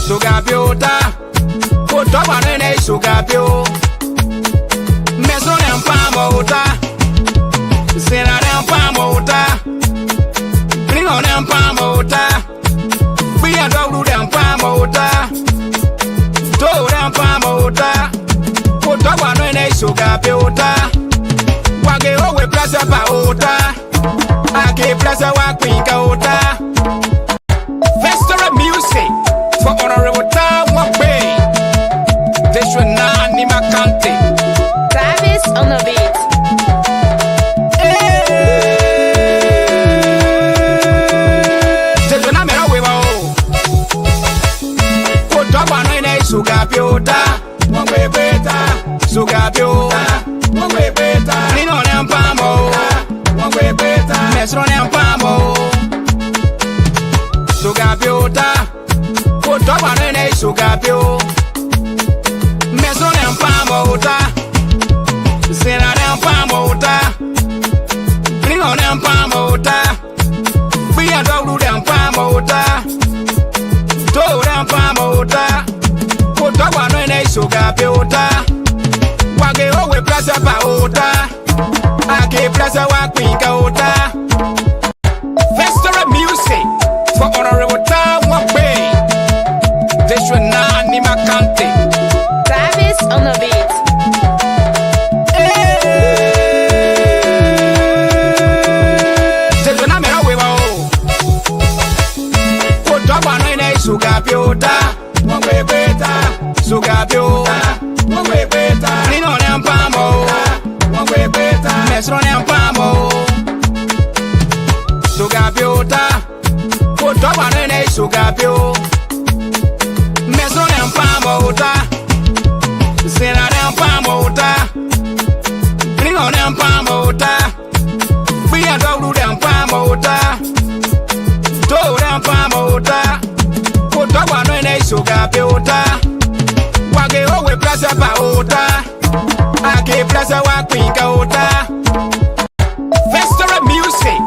Sugapiota, put up on a sugapio. Meson and Pamota, Sena and Pamota, bring on and Pamota, we are dog and Pamota, Toad and Pamota, put up on a sugapiota, Wage over Plaza Paota, Ake Plaza Wakwinkaota, Festival music for honorable time one way. They should not name a country. Travis on the beat. They should not make a way. Put up on a sugapiota. One way better. Sugapiota. One way better. Nino and Pamo. One way better. Mesron and Pamo. Sugapiota. Put up on a sugapio. Meson and Pamota, Sena and Pamota, bring on and Pamota, we are dog and Pamota, Toad and Pamota, put up on a sugapiota, Wage over Plaza Paota, Ake Plaza Wakwinkaota, Festival music for honorable time one way. They should not name a country. Travis on the beat. They should not make a way. Put up on a sugapiota. One way better. Sugapiota. One way better. Nino and Pamo. One way better. Mesron and Pamo. Sugapiota. Put up on a sugapio. Meson and Pamota, Sena and Pamota, bring on and Pamota, we are dog and Pamota, Toad and Pamota, put up on a sugapiota, Wage over Plaza Paota, Ake Plaza Wakwinkaota, Festival music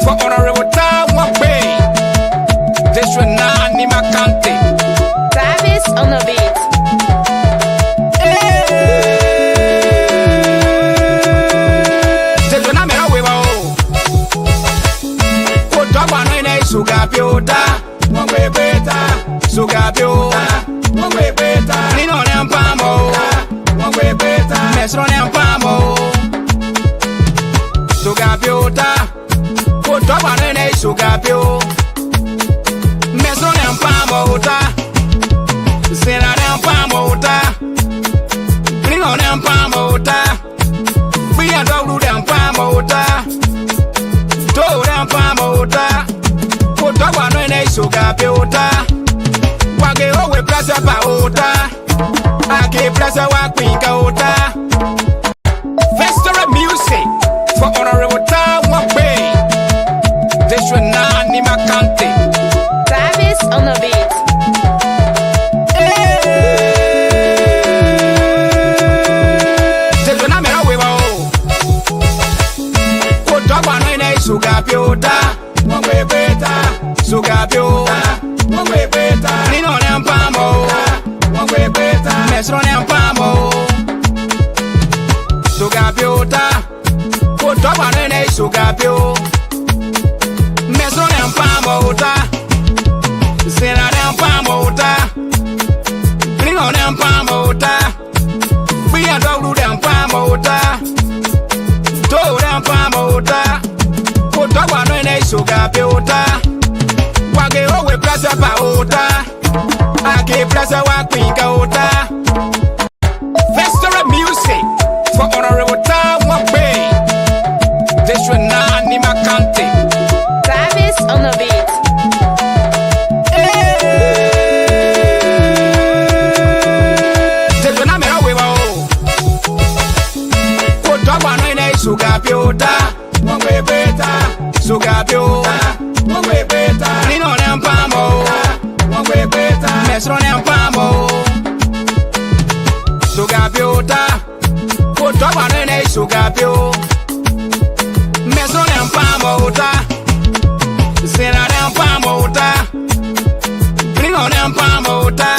for honorable time one way. They should not name a country. Travis on the beat. They should not make a way. Put up on a sugapiota. One way better. Sugapiota. One way better. Nino and Pamo. One way better. Mesron and Pamo. Sugapiota. Put up on a sugapio. Meson and Pamota, Sena and Pamota, bring on and Pamota, we are dog and Pamota, Toad and Pamota, put up on a sugapiota, Wage over Plaza Paota, Ake Plaza Wakwinkaota, Festival music for honorable time one way. They should not name a country. Travis on the beat. They should not make a way. Put up on a sugapiota. One way better. Sugapiota. One way better. Nino and Pamo. One way better. Mesron and Pamo. Sugapiota. Put up on a sugapio. Meson and Pamota, Sena and Pamota, bring on and Pamota, we are dog and Pamota, Toad and Pamota, put up on a sugapiota, Wage over Plaza Paota, Ake Plaza Wakwinkaota, Festival music for honorable time one way. They should not name a country. Travis on the beat. They should not make a way. Put up on a sugapiota. One way better. Sugapiota. One way better. Nino and Pamo. One way better. Mesron and Pamo. Sugapiota. Put up on a sugapio. Meson and Pamota, Sena and Pamota, bring on and Pamota,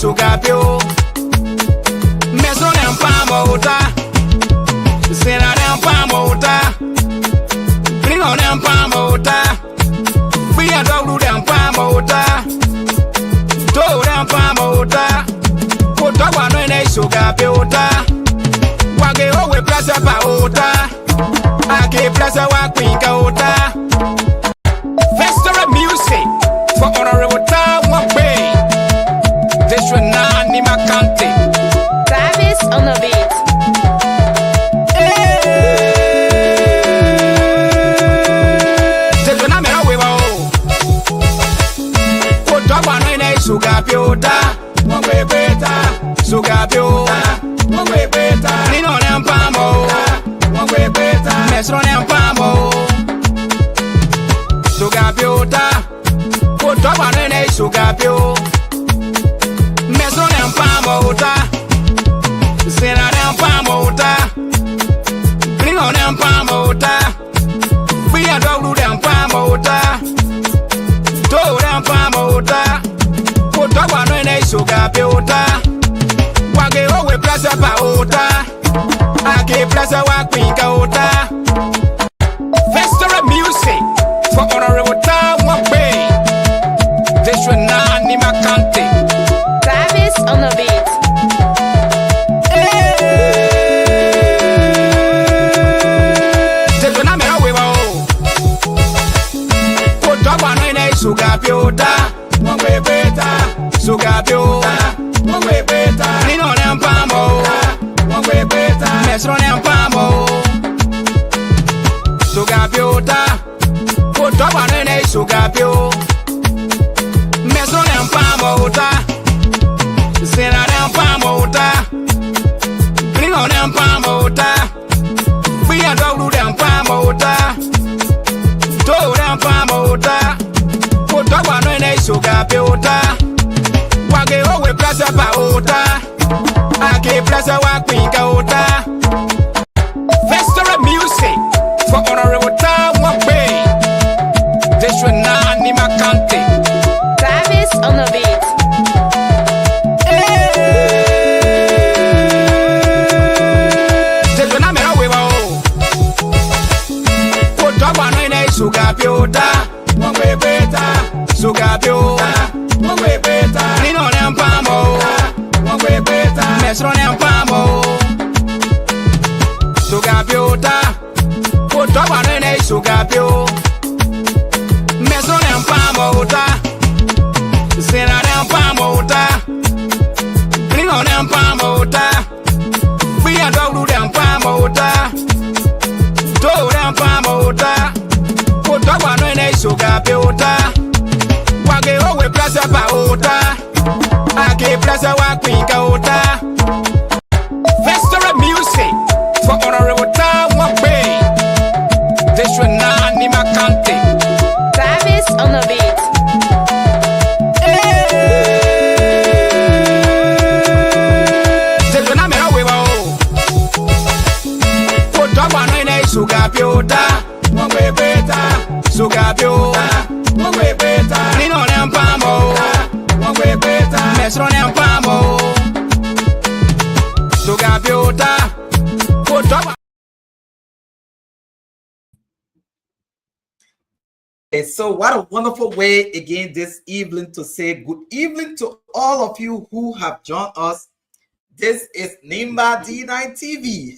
sugapio. Meso nem pamota. Sena nem pamota. Bring on them pamota. We are dog them pamota. Do them pamota. Put up one when they sugar piota. Wage owe plaza paota. Ake plaza wa queen kaota. Festival music for honorable time one way. This should not need my country. Travis on the beat. Sugapiota, mwe beta, sugapiota, mwe beta, nino nempamo, mwe beta, mesro nempamo, sugapiota, kutoka nene sugapio, mesro nempamo ta, sena nempamo ta, nino nempamo ta, biya doglu nempamo ta, do nempamo ta. Kutoka nene sugapiota. Wage owe plaza paota. Ake plaza wa queen kaota. Festival music for honorable time one way. This should not need my country. Travis on the beat. This should not me no Kutoka nene sugapiota. Mwe beta, sugapio, mwe beta, nino nempamo, mwe beta, mesro nempamo, sugapiota, kutoka nene sugapio, mesro nempamo ta, sena nempamo ta, nino nempamo ta, biya doglu nempamo ta, do nempamo ta. Kutoka nene sugapiota. Wage owe plaza paota. Ake plaza wa queen kaota. Festival music for honorable time one way. This should not need my country. Travis on the beat. This should not me no Kutoka nene sugapiota. Mwe beta, sugapiota, mwe beta, nino nempamo, mwe beta, mesro nempamo, sugapiota, kutoka nene sugapio, mesro nempamo ta, sena nempamo ta, nino nempamo ta, biya doglu nempamo ta, do nempamo ta. Kutoka nene sugapiota. Wage owe plaza paota. Ake plaza wa queen kaota. Festival music for honorable time one way. This should not need my country. Travis on the beat. This should not me no Kutoka nene sugapiota. Mwe beta, sugapio, mwe beta, nino nempamo, mwe beta, mesro nempamo, sugapiota, kutoka. So what a wonderful way again this evening to say good evening to all of you who have joined us. This is Nimba D9 TV.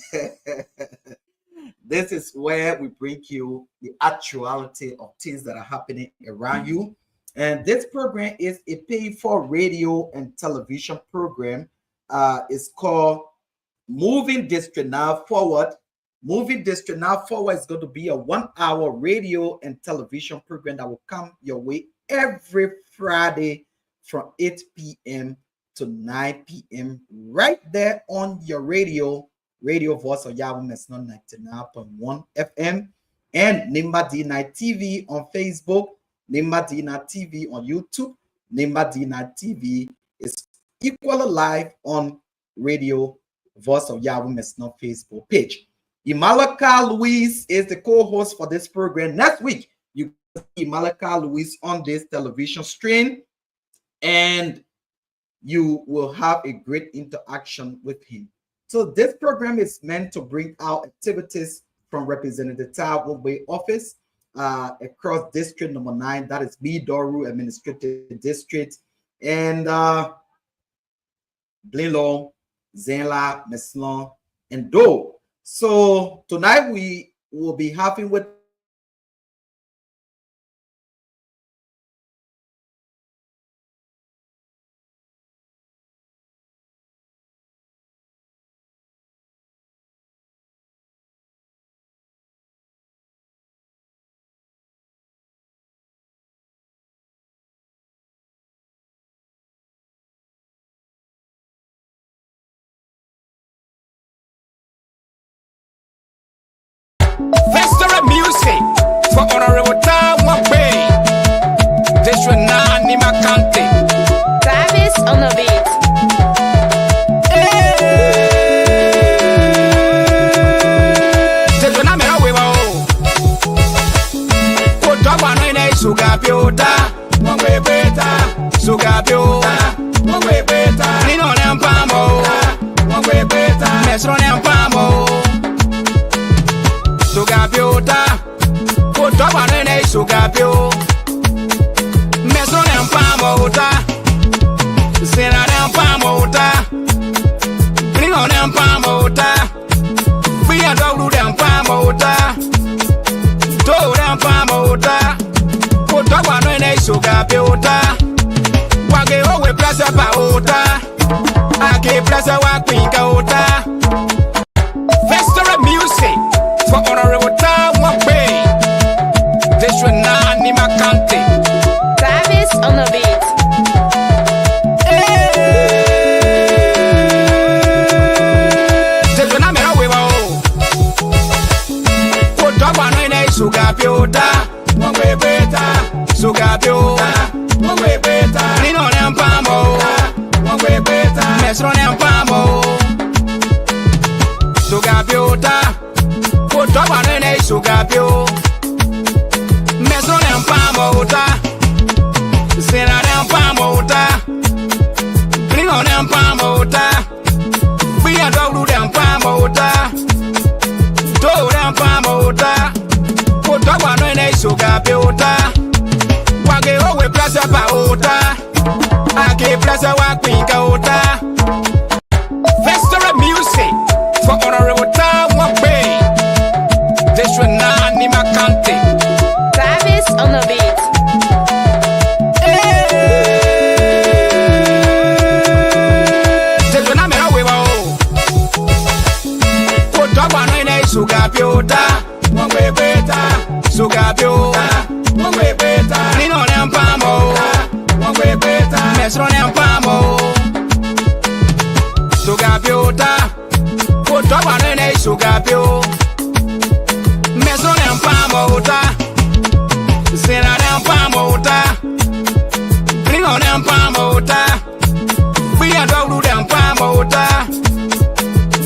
This is where we bring you the actuality of things that are happening around you. And this program is a pay-for radio and television program. It's called Moving District Now Forward. Moving District Now Forward is going to be a 1-hour radio and television program that will come your way every Friday from 8 p.m. to 9 p.m. right there on your radio Voice of Yahweh Mesno 99.1 FM and Nimba D9 TV on Facebook, Nimba D9 TV on YouTube. Nimba D9 TV is equally live on Radio Voice of Yahweh Mesno Facebook page. Imalaka Louise is the co-host for this program. Next week, you will see Imalaka Louise on this television stream. And you will have a great interaction with him. So this program is meant to bring out activities from Representative Taiwo Bay office across district number 9, that is Bidoru Administrative District, and Blinlong, Zenla, Meslon, and Do. So tonight we will be having with Festival music for Honorable Taiwo Bay. District 9, Nima County. Travis on the beat. Sugapiota, Mongwe Beta, Sugapiota, Mongwe Beta, Nino Nampamo, Mongwe Beta, Mesro Nampamo, Sugapiota, Putobanene Sugapio, Mesro Nampamota, Sena Nampamota, Nino Nampamota, we are Dogu Nampamota, Do Nampamota. Toba no ne suga piota wage owe plaza paota ake plaza wa kwinka ota. Festival music for Honorable Taiwo Bay. District 9, Nima County. Travis on the beat. Jekona mera wewa o toba no ne suga piota Mongwe Beta, Sugapio, Mongwe Beta, Nino Nampamo, Mongwe Beta, Mesro Nampamo, Sugapiota, Putobanene Sugapio, Mesro Nampamota, Sena Nampamota, Nino Nampamota, we are Dogu Nampamota, Do Nampamota. Toba no ne sugapiota wage owe plaza paota ake plaza wa kwinka ota. Festival music for Honorable Taiwo Bay. District 9, Nima County. Travis on the beat. Jekona mera wewa o toba no ne sugapiota Mongwe Beta, Sugapio, Mongwe Beta, Nino Nampamo, Mongwe Beta, Mesro Nampamo, Sugapiota, Putobanene Sugapio, Mesro Nampamota, Sena Nampamota, Nino Nampamota, we are Dogu Nampamota,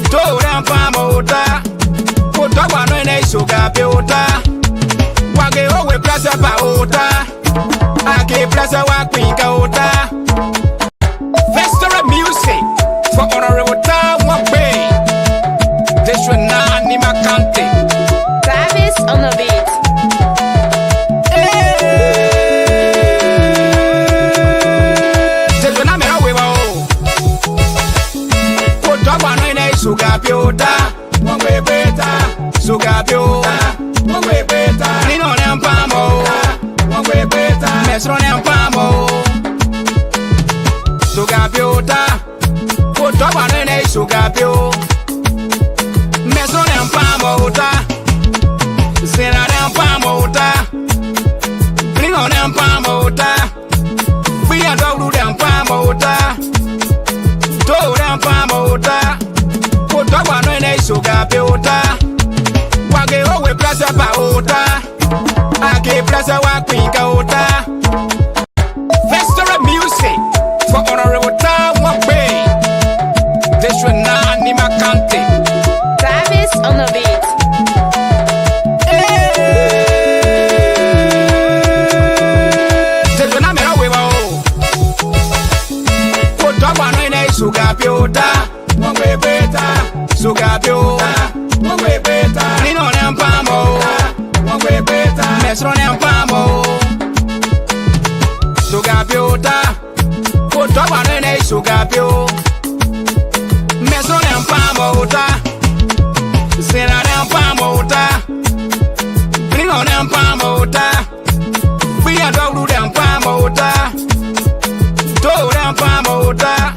Do Nampamota. Toba no ne sugapiota wage owe plaza paota ake plaza wa kwinka ota. Festival music for Honorable Taiwo Bay. District 9, Nima County. Travis on the beat. Jekona mera wewa o toba no ne sugapiota Mongwe Beta, Sugapio, Mongwe Beta, Nino Nampamo, Mongwe Beta, Mesro Nampamo, Sugapiota, Putoba ne Sugapio, Mesro Nampamota, Sena Nampamota, Nino Nampamota, we are Dogu Nampamota, Do Nampamota. Toba no ne sugapiota wage owe plaza paota ake plaza wa kwinka ota. Festival music for Honorable Taiwo Bay. District 9, Nima County. Travis on the beat. piota, mwe beta, suga piota, mwe beta, nino ne mpamo, mwe beta, mesro ne mpamo, suga piota, koto banene suga pio, mesro ne mpamo uta, sena ne mpamo uta, nino ne mpamo uta, biya doglu ne mpamo uta. Uta,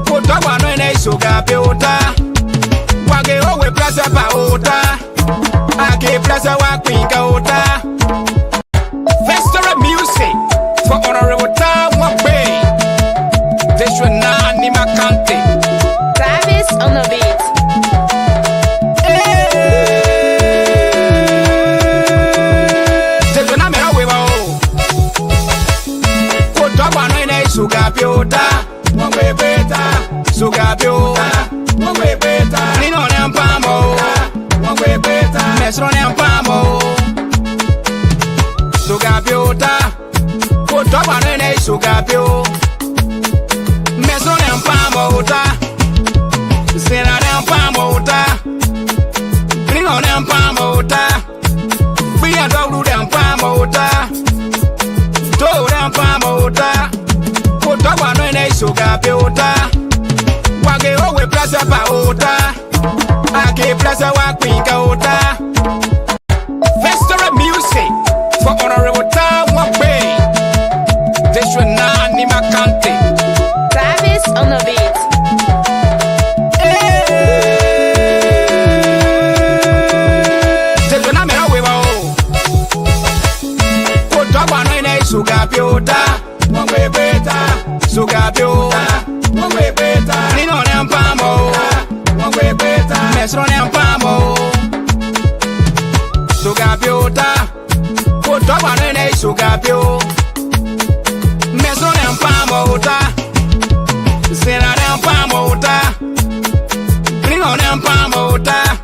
koto banene suga piota, wage owe plaza pa uta, ake plaza wa kwinka uta. Festival music for Honorable Town Bay. This should not need my country. Travis on the beat. This should not be a way. Koto banene suga piota, mwe beta, suga piota, mwe beta, nino ne mpamo, mwe beta, mesro ne mpamo, suga piota, koto banene suga pio, mesro ne mpamo uta, sena ne mpamo uta, nino ne mpamo uta, biya doglu ne mpamo uta, do ne mpamo uta. Koto banene suga piota, wage owe plaza pa uta, ake plaza wa kwinka uta. Festival music for Honorable Town Bay. This should not need my country. Travis on the beat. This should not be a way. Koto banene suga piota, mwe beta, suga piota, mwe beta, nino ne mpamo, mwe beta, mesro ne mpamo, suga piota, koto banene suga pio, mesro ne mpamo uta, sena ne mpamo uta, nino ne mpamo uta,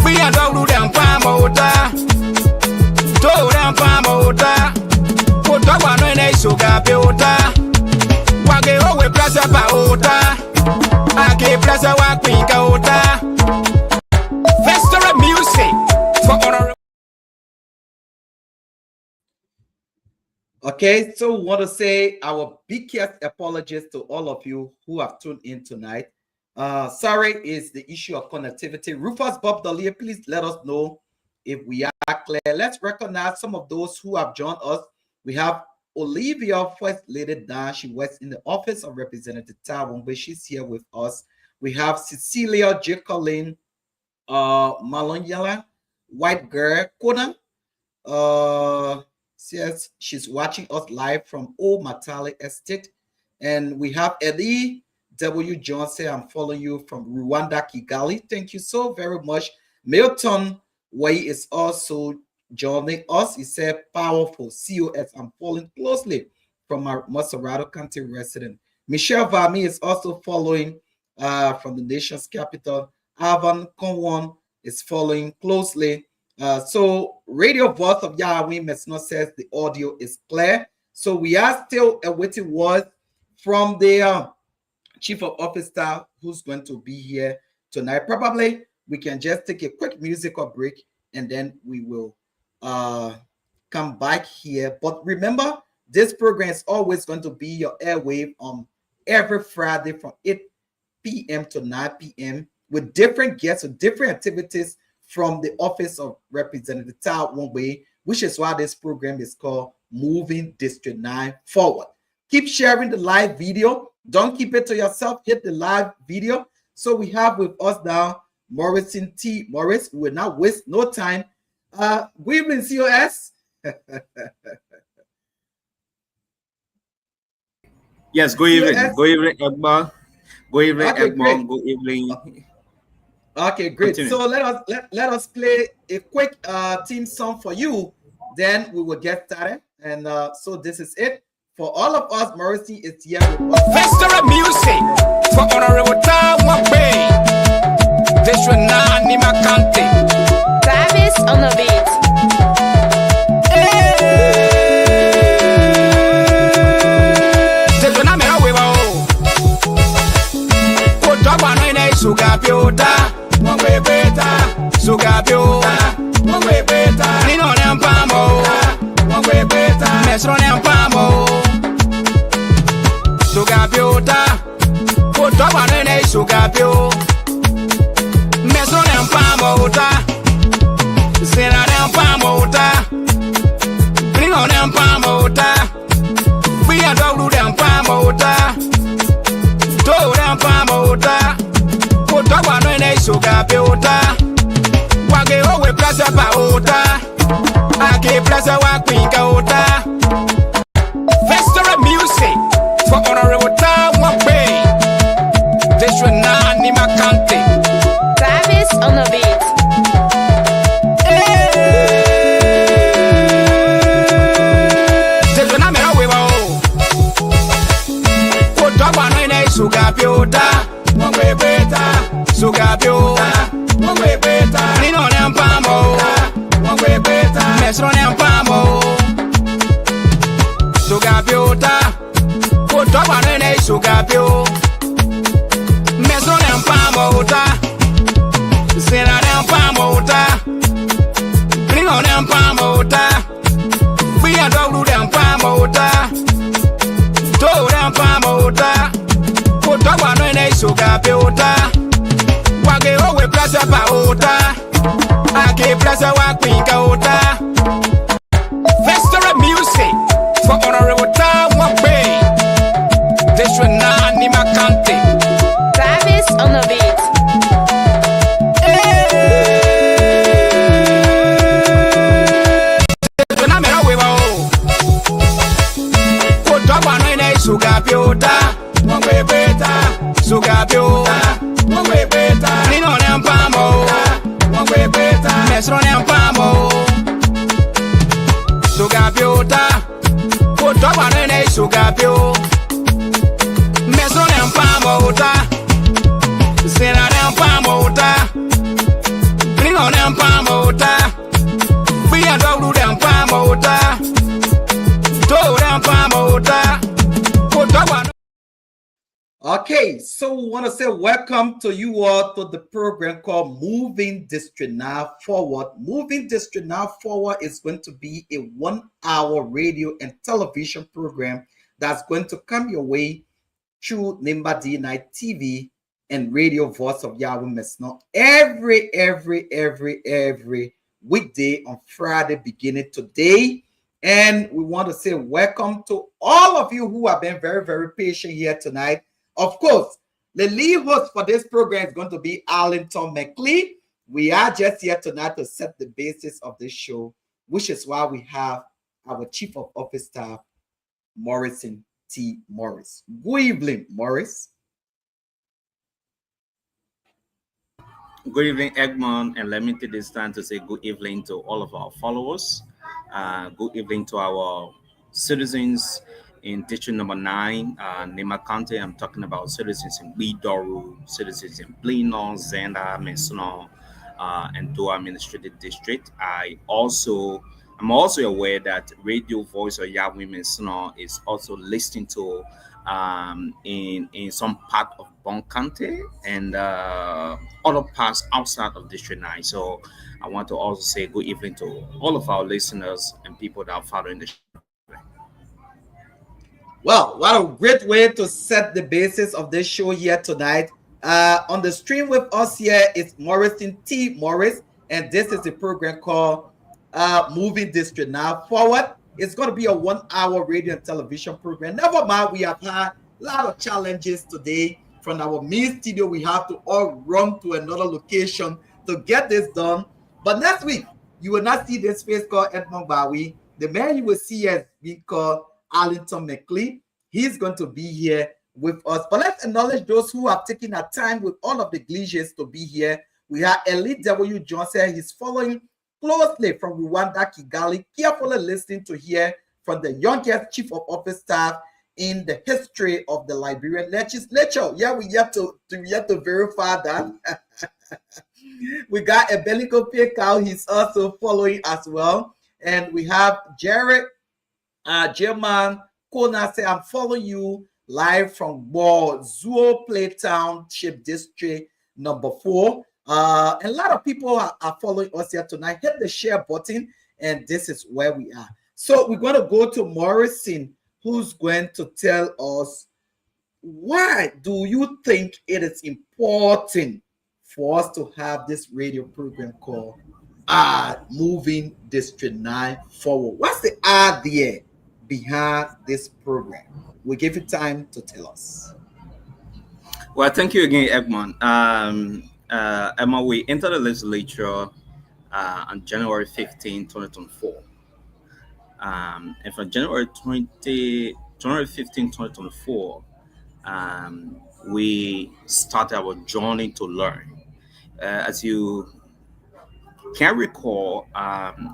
biya doglu ne mpamo uta, do ne mpamo uta. Koto banene suga piota, wage owe plaza pa uta, ake plaza wa kwinka uta. Festival music for Honorable. Okay, so we want to say our biggest apologies to all of you who have tuned in tonight. Sorry, is the issue of connectivity. Rufus Bob Dalia, please let us know if we are clear. Let's recognize some of those who have joined us. We have Olivia, First Lady Dan. She works in the Office of Representative Taiwan, but she's here with us. We have Cecilia Jacqueline Malonyala, White Girl Kona. Says she's watching us live from Old Matali Estate. And we have Eddie W. Johnson. I'm following you from Rwanda, Kigali. Thank you so very much. Milton Way is also joining us. He said, powerful COS. I'm following closely from our Maserado County resident. Michelle Vami is also following from the nation's capital. Avan Konwon is following closely. So Radio Voice of Yahweh Mesno says the audio is clear. So we are still awaiting word from the Chief of Office staff who's going to be here tonight. Probably we can just take a quick musical break and then we will come back here. But remember, this program is always going to be your airwave on every Friday from 8 p.m. to 9 p.m. with different guests, with different activities from the Office of Representative Taiwan Way, which is why this program is called Moving District 9 Forward. Keep sharing the live video. Don't keep it to yourself. Hit the live video. So we have with us now Morrison T. Morris. We will not waste no time. Good evening, COS. Yes, good evening. COS. Good evening, Egba. Good evening, Okay, Egmont. Good evening. Okay, great. Continue. So let us play a quick theme song for you. Then we will get started. And so this is it. For all of us, Morrissey is here with us. Festival music for Honorable Taiwan Bay. This should not need my country. Travis on the beat. sugapio. Meso dem pamota. Sena dem pamota. Bring on them pamota. We are dog them pamota. Do them pamota. Put up one in a sugar piota. Wage owe plus a paota. I keep plus a wakwinka ota. Festival music for honorable time one way. This should not need my country. Travis on the beat. Sugapiota, mwe beta, sugapiota, mwe beta, nino nempamo, mwe beta, mesro nempamo, sugapiota, kutoka nene sugapio, mesro nempamo uta, sena nempamo uta, nino nempamo uta, biya doglu nempamo uta, do nempamo uta. Talk no in a sugar piota. Wage owe plus a paota. I keep plus a wakwinka ota. Festival music for honorable time one way. This should not need my country. Travis on the beat. Sugar piota. Mwe beta, sugapio, mwe beta, nino nempamo, mwe beta, mesro nempamo, sugapiota, kutoka nene sugapio, mesro nempamo uta, sena nempamo uta, nino nempamo uta, biya doglu nempamo uta, do nempamo uta, kutoka. Okay, so we want to say welcome to you all to the program called Moving District Now Forward. Moving District Now Forward is going to be a 1-hour radio and television program that's going to come your way through Nimba D Night TV and Radio Voice of Yahweh Mesno every weekday on Friday beginning today. And we want to say welcome to all of you who have been very patient here tonight. Of course, the lead host for this program is going to be Arlington McLean. We are just here tonight to set the basis of this show, which is why we have our Chief of Office Staff, Morrison T. Morris. Good evening, Morris. Good evening, Egmont, and let me take this time to say good evening to all of our followers. Good evening to our citizens in District number 9, Nema County. I'm talking about citizens in Bidoru, citizens in Plano, Zenda, Mesno, and Dua Administrative District. I'm also aware that Radio Voice of Yahweh Mesno is also listening to in some part of Bon County and other parts outside of District 9. So I want to also say good evening to all of our listeners and people that are following the show. Well, what a great way to set the basis of this show here tonight. On the stream with us here is Morrison T. Morris, and this is a program called Moving District Now Forward. It's going to be a 1-hour radio and television program. Never mind, we have had a lot of challenges today. From our main studio, we have to all run to another location to get this done. But next week, you will not see this face called Edmond Bowie. The man you will see has been called Arlington McLean. He's going to be here with us. But let's acknowledge those who have taken our time with all of the glaciers to be here. We have Elite W. Johnson. He's following closely from Rwanda, Kigali, carefully listening to hear from the youngest Chief of Office Staff in the history of the Liberian legislature. Yeah, we have to verify that. We got Ebeliko Pekau. He's also following as well. And we have Jared German Kona say, I'm following you live from Zuo Play Township District number 4. And a lot of people are following us here tonight. Hit the share button, and this is where we are. So we're going to go to Morrison, who's going to tell us Why do you think it is important for us to have this radio program called Moving District 9 Forward? What's the idea behind this program? We give you time to tell us. Well, thank you again, Egmont. Emma, we entered the legislature on January 15, 2024. And from January 15, 2024, we started our journey to learn. As you can recall,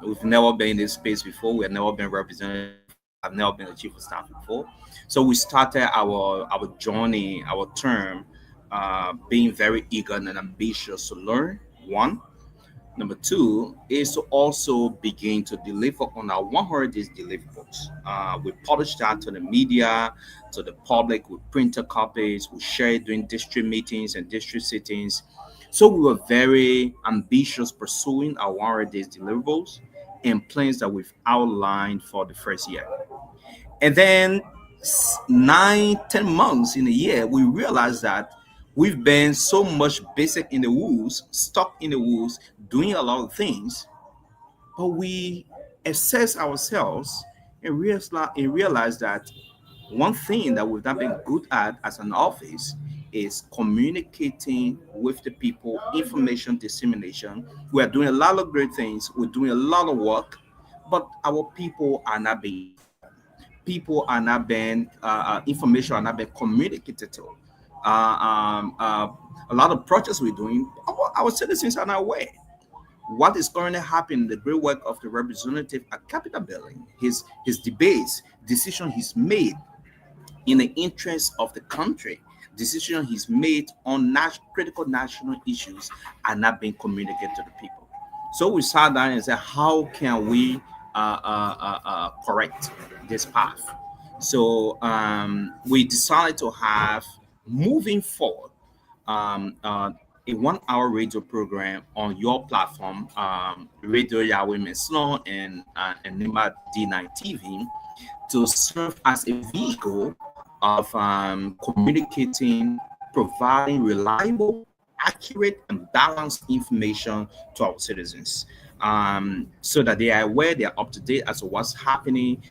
we've never been in this space before. We have never been represented before. I've never been a chief of staff before. So we started our journey, our term, being very eager and ambitious to learn. One. Number two is to also begin to deliver on our 100 days deliverables. We publish that to the media, to the public with printer copies. We share it during district meetings and district sittings. So we were very ambitious pursuing our 100 days deliverables and plans that we've outlined for the first year. And then 9, 10 months in a year, we realized that we've been so much basic in the woods, stuck in the woods, doing a lot of things, but we assess ourselves and realize that one thing that we've not been good at as an office is communicating with the people, information dissemination. We are doing a lot of great things, we're doing a lot of work, but our people are not being informed. People are not being information are not being communicated to. Uh, um, uh, a lot of projects we're doing, our citizens are not aware what is currently happening, the great work of the representative at Capitol Building, his debates, decision he's made in the interest of the country, decision he's made on critical national issues are not being communicated to the people. So we sat down and said, how can we correct this path? So we decided to have, moving forward, a 1 hour radio program on your platform, Radio Yahweh Mesno and Nima D9 TV, to serve as a vehicle of communicating, providing reliable, accurate, and balanced information to our citizens, so that they are aware, they are up to date as to what's happening,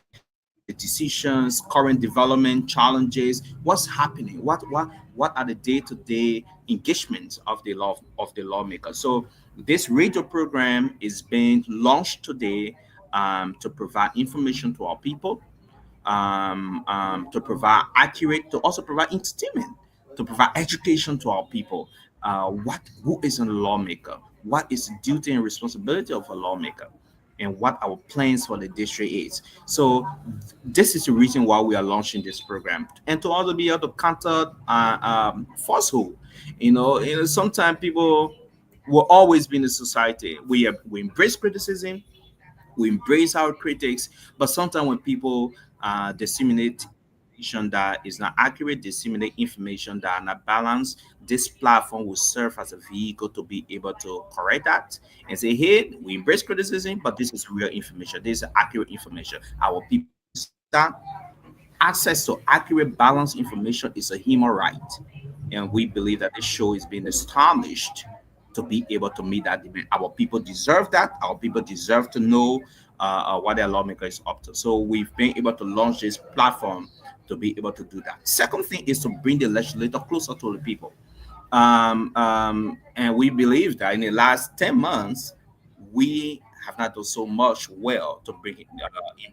the decisions, current development, challenges, what's happening, what are the day-to-day engagements of the lawmaker. So this radio program is being launched today, to provide information to our people, to provide accurate, to also provide entertainment, to provide education to our people. Who is a lawmaker? What is the duty and responsibility of a lawmaker? And what our plans for the district is. So this is the reason why we are launching this program, and to also be able to counter falsehood. Sometimes people will always be in the society. We embrace criticism, we embrace our critics, but sometimes when people disseminate information that is not accurate, disseminate information that are not balanced, this platform will serve as a vehicle to be able to correct that and say, hey, we embrace criticism, but this is real information. This is accurate information. Our people deserve that. Access to accurate, balanced information is a human right. And we believe that this show is being established to be able to meet that demand. Our people deserve that. Our people deserve to know what their lawmaker is up to. So we've been able to launch this platform to be able to do that. Second thing is to bring the legislator closer to the people. And we believe that in the last 10 months, we have not done so much well to in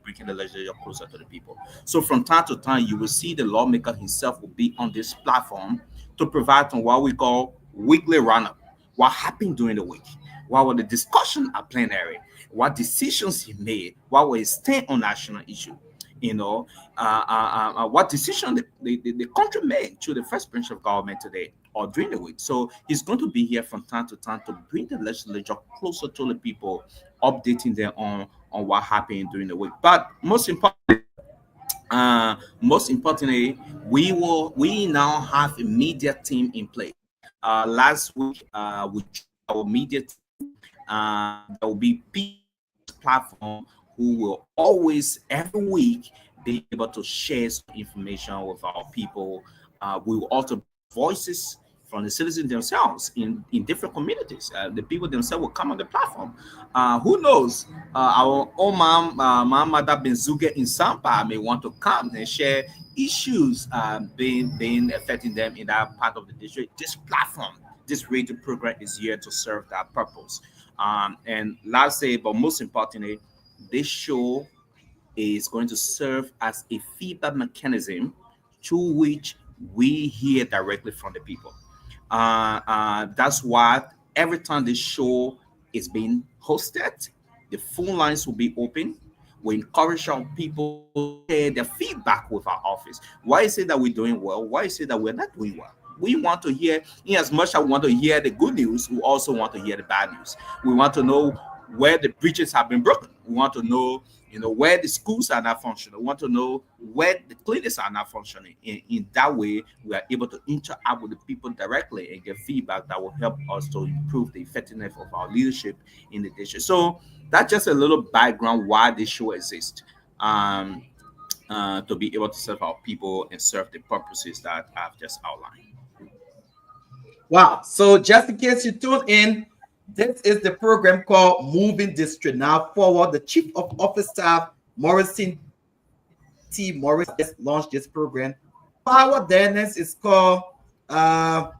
bringing the legislature closer to the people. So from time to time, you will see the lawmaker himself will be on this platform to provide on what we call weekly roundup. What happened during the week? What were the discussion at plenary? What decisions he made? What was his stand on national issue? What decision the country made to the first branch of government today or during the week. So he's going to be here from time to time to bring the legislature closer to the people, updating them on what happened during the week. But most importantly, we now have a media team in place. Last week, we our media team. There will be people on this platform who will always every week be able to share some information with our people We will also voices from the citizens themselves in different communities. The people themselves will come on the platform. Who knows? Our own Mother Benzuge in Sampa may want to come and share issues being affecting them in that part of the district. This platform, this radio program is here to serve that purpose. And lastly, but most importantly, this show is going to serve as a feedback mechanism through which we hear directly from the people. That's why every time this show is being hosted, the phone lines will be open. We encourage our people to share their feedback with our office. Why is it that we're doing well? Why is it that we're not doing well? We want to hear, in as much as we want to hear the good news, we also want to hear the bad news. We want to know where the bridges have been broken. We want to know, where the schools are not functioning. We want to know where the clinics are not functioning. In that way, we are able to interact with the people directly and get feedback that will help us to improve the effectiveness of our leadership in the district. So that's just a little background why this show exists. To be able to serve our people and serve the purposes that I've just outlined. Wow. So just in case you tune in, this is the program called Moving District Now Forward. The Chief of Office Staff, Morrison T. Morris, has launched this program. Power Dennis is called Power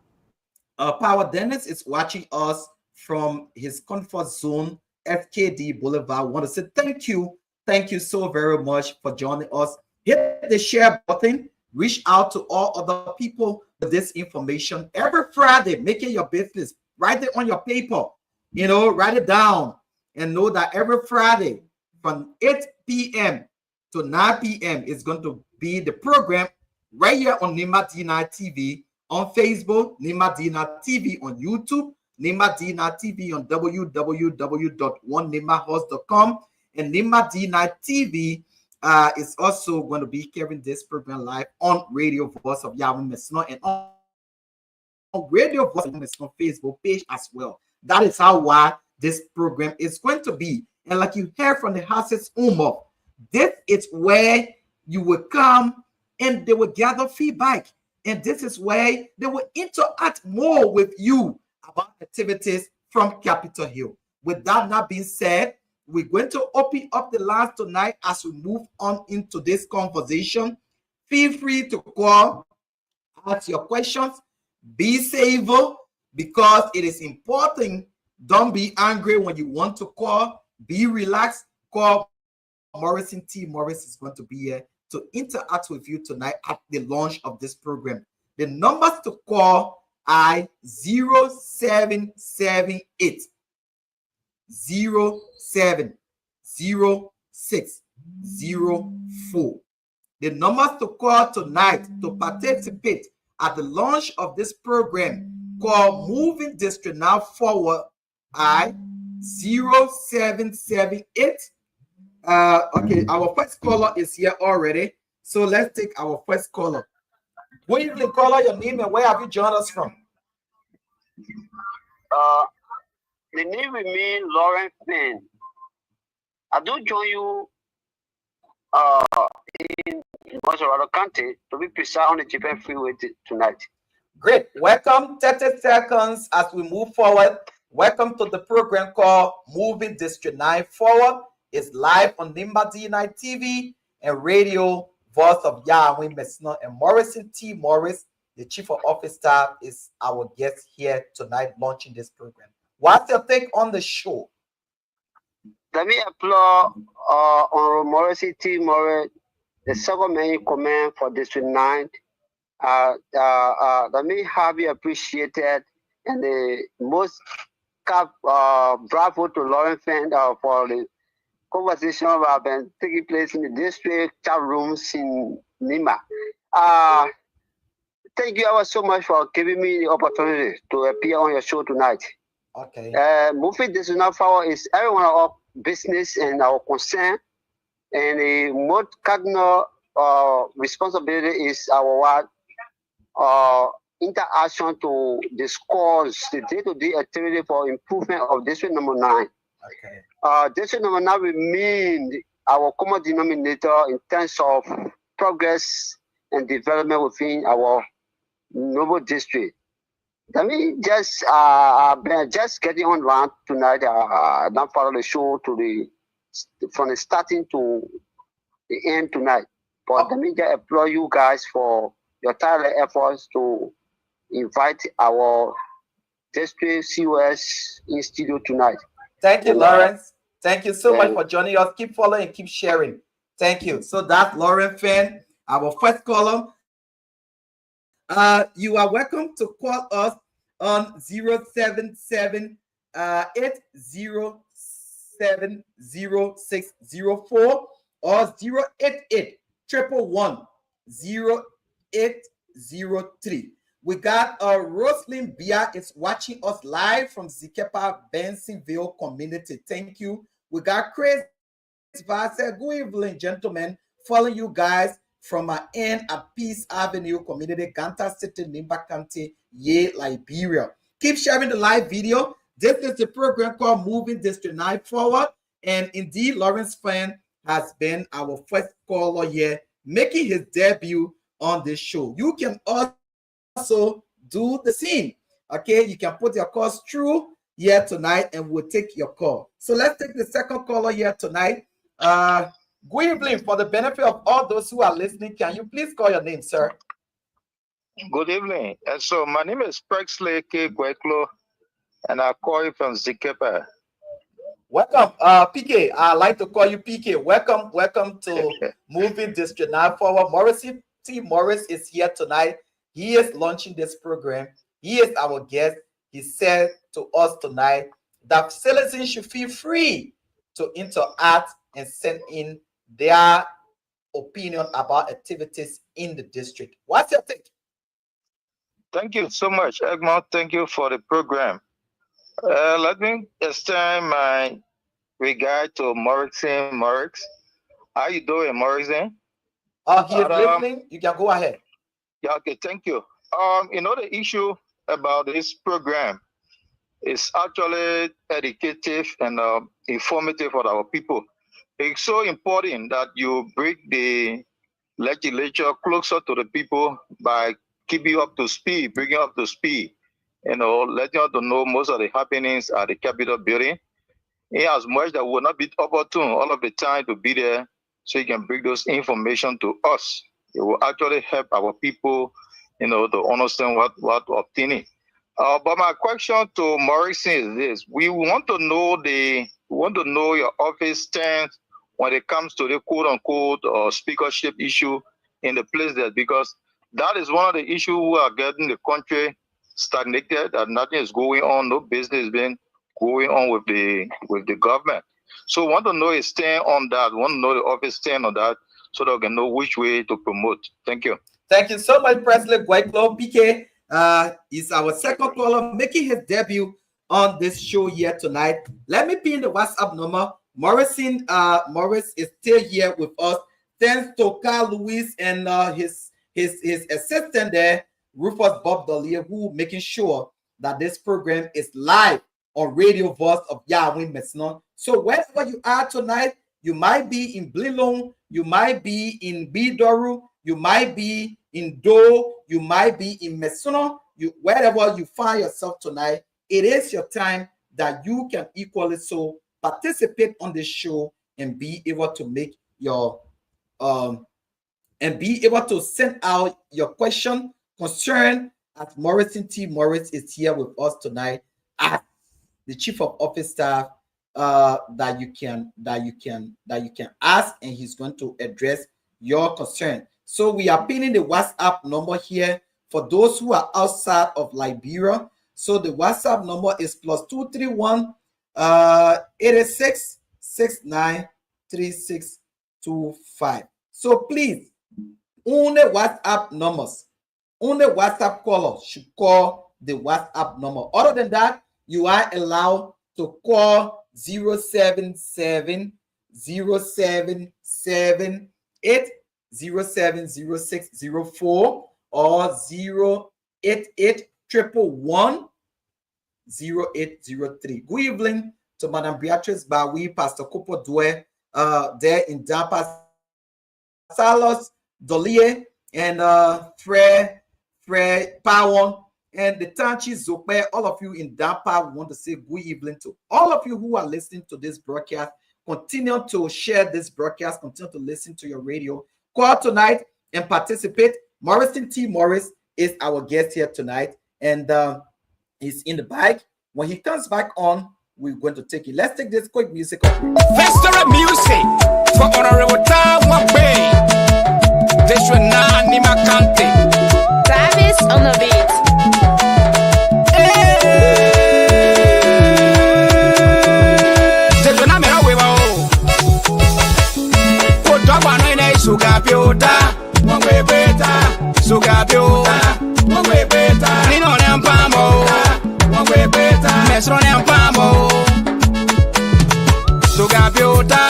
Dennis is watching us from his comfort zone, FKD Boulevard. I want to say thank you. Thank you so very much for joining us. Hit the share button. Reach out to all other people with this information. Every Friday, make it your business. Write it on your paper. Write it down and know that every Friday from 8 p.m. to 9 p.m. is going to be the program right here on Nima D9 TV on Facebook, Nima D9 TV on YouTube, Nima D9 TV on www.onenimahouse.com, and Nima D9 TV is also going to be carrying this program live on Radio Voice of Yahweh Mesno and on Radio Voice of Yahweh Mesno Facebook page as well. That is how wide this program is going to be. And like you heard from the House's Umar, this is where you will come and they will gather feedback. And this is where they will interact more with you about activities from Capitol Hill. With that not being said, we're going to open up the lines tonight as we move on into this conversation. Feel free to call, ask your questions, be civil, because it is important. Don't be angry when you want to call. Be relaxed. Call. Morrison T. Morris is going to be here to interact with you tonight at the launch of this program. The numbers to call are 0778 070604. The numbers to call tonight to participate at the launch of this program called Moving District Now Forward I 0778. Okay, our first caller is here already. So let's take our first caller. Good evening, caller. Your name and where have you joined us from? The name with me, Lauren Finn. I do join you in Colorado County, to be precise, on the Japan Freeway tonight. Great. Welcome. 30 seconds as we move forward. Welcome to the program called Moving District 9 Forward. It's live on Nimba D9 TV and Radio Voice of Yahweh Mesno. And Morrison T. Morris, the Chief of Office Staff, is our guest here tonight launching this program. What's your take on the show? Let me applaud on Morrison T. Morris, the second man in command for District 9. Let me have you appreciated, and the most bravo to Lauren Fend for the conversation that have been taking place in the district chat rooms in Nima. Thank you ever so much for giving me the opportunity to appear on your show tonight. Okay. Moving this now forward is everyone of our business and our concern, and the most cardinal responsibility is our interaction to discuss the day-to-day activity for improvement of district number 9. Okay. District number 9 will mean our common denominator in terms of progress and development within our Noble District. Let me just getting online tonight. Not follow the show to from the starting to the end tonight. But let me just applaud you guys for your tireless efforts to invite our district COS in studio tonight. Thank you, Lawrence. Thank you so much for joining us. Keep following and keep sharing. Thank you. So that's Lawrence Fan, our first caller. You are welcome to call us on 077 8070604 or 088 111 0803. We got Roslyn Bia is watching us live from Zikepa, Bensonville community. Thank you. We got Chris Vassar. Good evening, gentlemen. Following you guys from my end at Peace Avenue community, Ganta City, Nimba County, Ye, Liberia. Keep sharing the live video. This is the program called Moving District 9 Forward. And indeed, Lawrence Fan has been our first caller here, making his debut on this show. You can also do the same. Okay, you can put your calls through here tonight and we'll take your call. So let's take the second caller here tonight. Good evening. For the benefit of all those who are listening, can you please call your name, sir? Good evening. And so my name is Prexley K. Gueklo, and I call you from Zikepa. Welcome, PK. I like to call you PK. Welcome to Moving District 9 Forward. Morrissey T. Morris is here tonight. He is launching this program. He is our guest. He said to us tonight that citizens should feel free to interact and send in their opinion about activities in the district. What's your take? Thank you so much, Egmont. Thank you for the program. Let me extend my regard to Morrison. Morris. How you doing, Morrison? He is listening. You can go ahead. Yeah, okay, thank you. The issue about this program is actually educative and informative for our people. It's so important that you bring the legislature closer to the people by keeping up to speed, bringing up to speed, letting us to know most of the happenings at the Capitol building. As much that will not be opportune all of the time to be there, so you can bring those information to us. It will actually help our people, to understand what obtaining. But my question to Morrison is this: we want to know your office stance when it comes to the quote unquote speakership issue in the place there, because that is one of the issues who are getting the country stagnated, that nothing is going on, no business is being going on with the government. So we want to know his stand on that. We want to know the office stand on that so that we can know which way to promote. Thank you. Thank you so much, Presley Guayclo. PK is our second caller making his debut on this show here tonight. Let me pin the WhatsApp number. Morris is still here with us. Thanks to Carl Lewis and his assistant there, Rufus Bob Dolier, who making sure that this program is live on Radio Voice of Yahweh Mesnon. So wherever you are tonight, you might be in Blilong, you might be in Bidoru, you might be in Do, you might be in Mesnon, wherever you find yourself tonight, it is your time that you can equally so participate on this show and be able to make your and be able to send out your question, concern, as Morrison T. Morris is here with us tonight as the Chief of Office Staff that you can ask, and he's going to address your concern. So we are pinning the WhatsApp number here for those who are outside of Liberia. So the WhatsApp number is +231 86 69 3625. So please, only WhatsApp numbers, only WhatsApp callers should call the WhatsApp number. Other than that, you are allowed to call 077 0778 070604 or 088 111 0803. Good evening to Madam Beatrice Bawi, Pastor Kopo Dwe, there in Dampa, Salos Dolier, and Frere Spread Power, and the Tanchi Zope, all of you in that part, we want to say good evening to all of you who are listening to this broadcast. Continue to share this broadcast, continue to listen to your radio. Call tonight and participate. Morrison T. Morris is our guest here tonight, and he's in the bike. When he comes back on, we're going to take it. Let's take this quick music. Festival music for Honorable Taiwan Bay. This should not name a country. Travis on the beat. Sugapiota, Mongwe Beta, Sugapiota, Mongwe Beta, Nino Nampamo, Mongwe Beta, Mesro Nampamo, Sugapiota,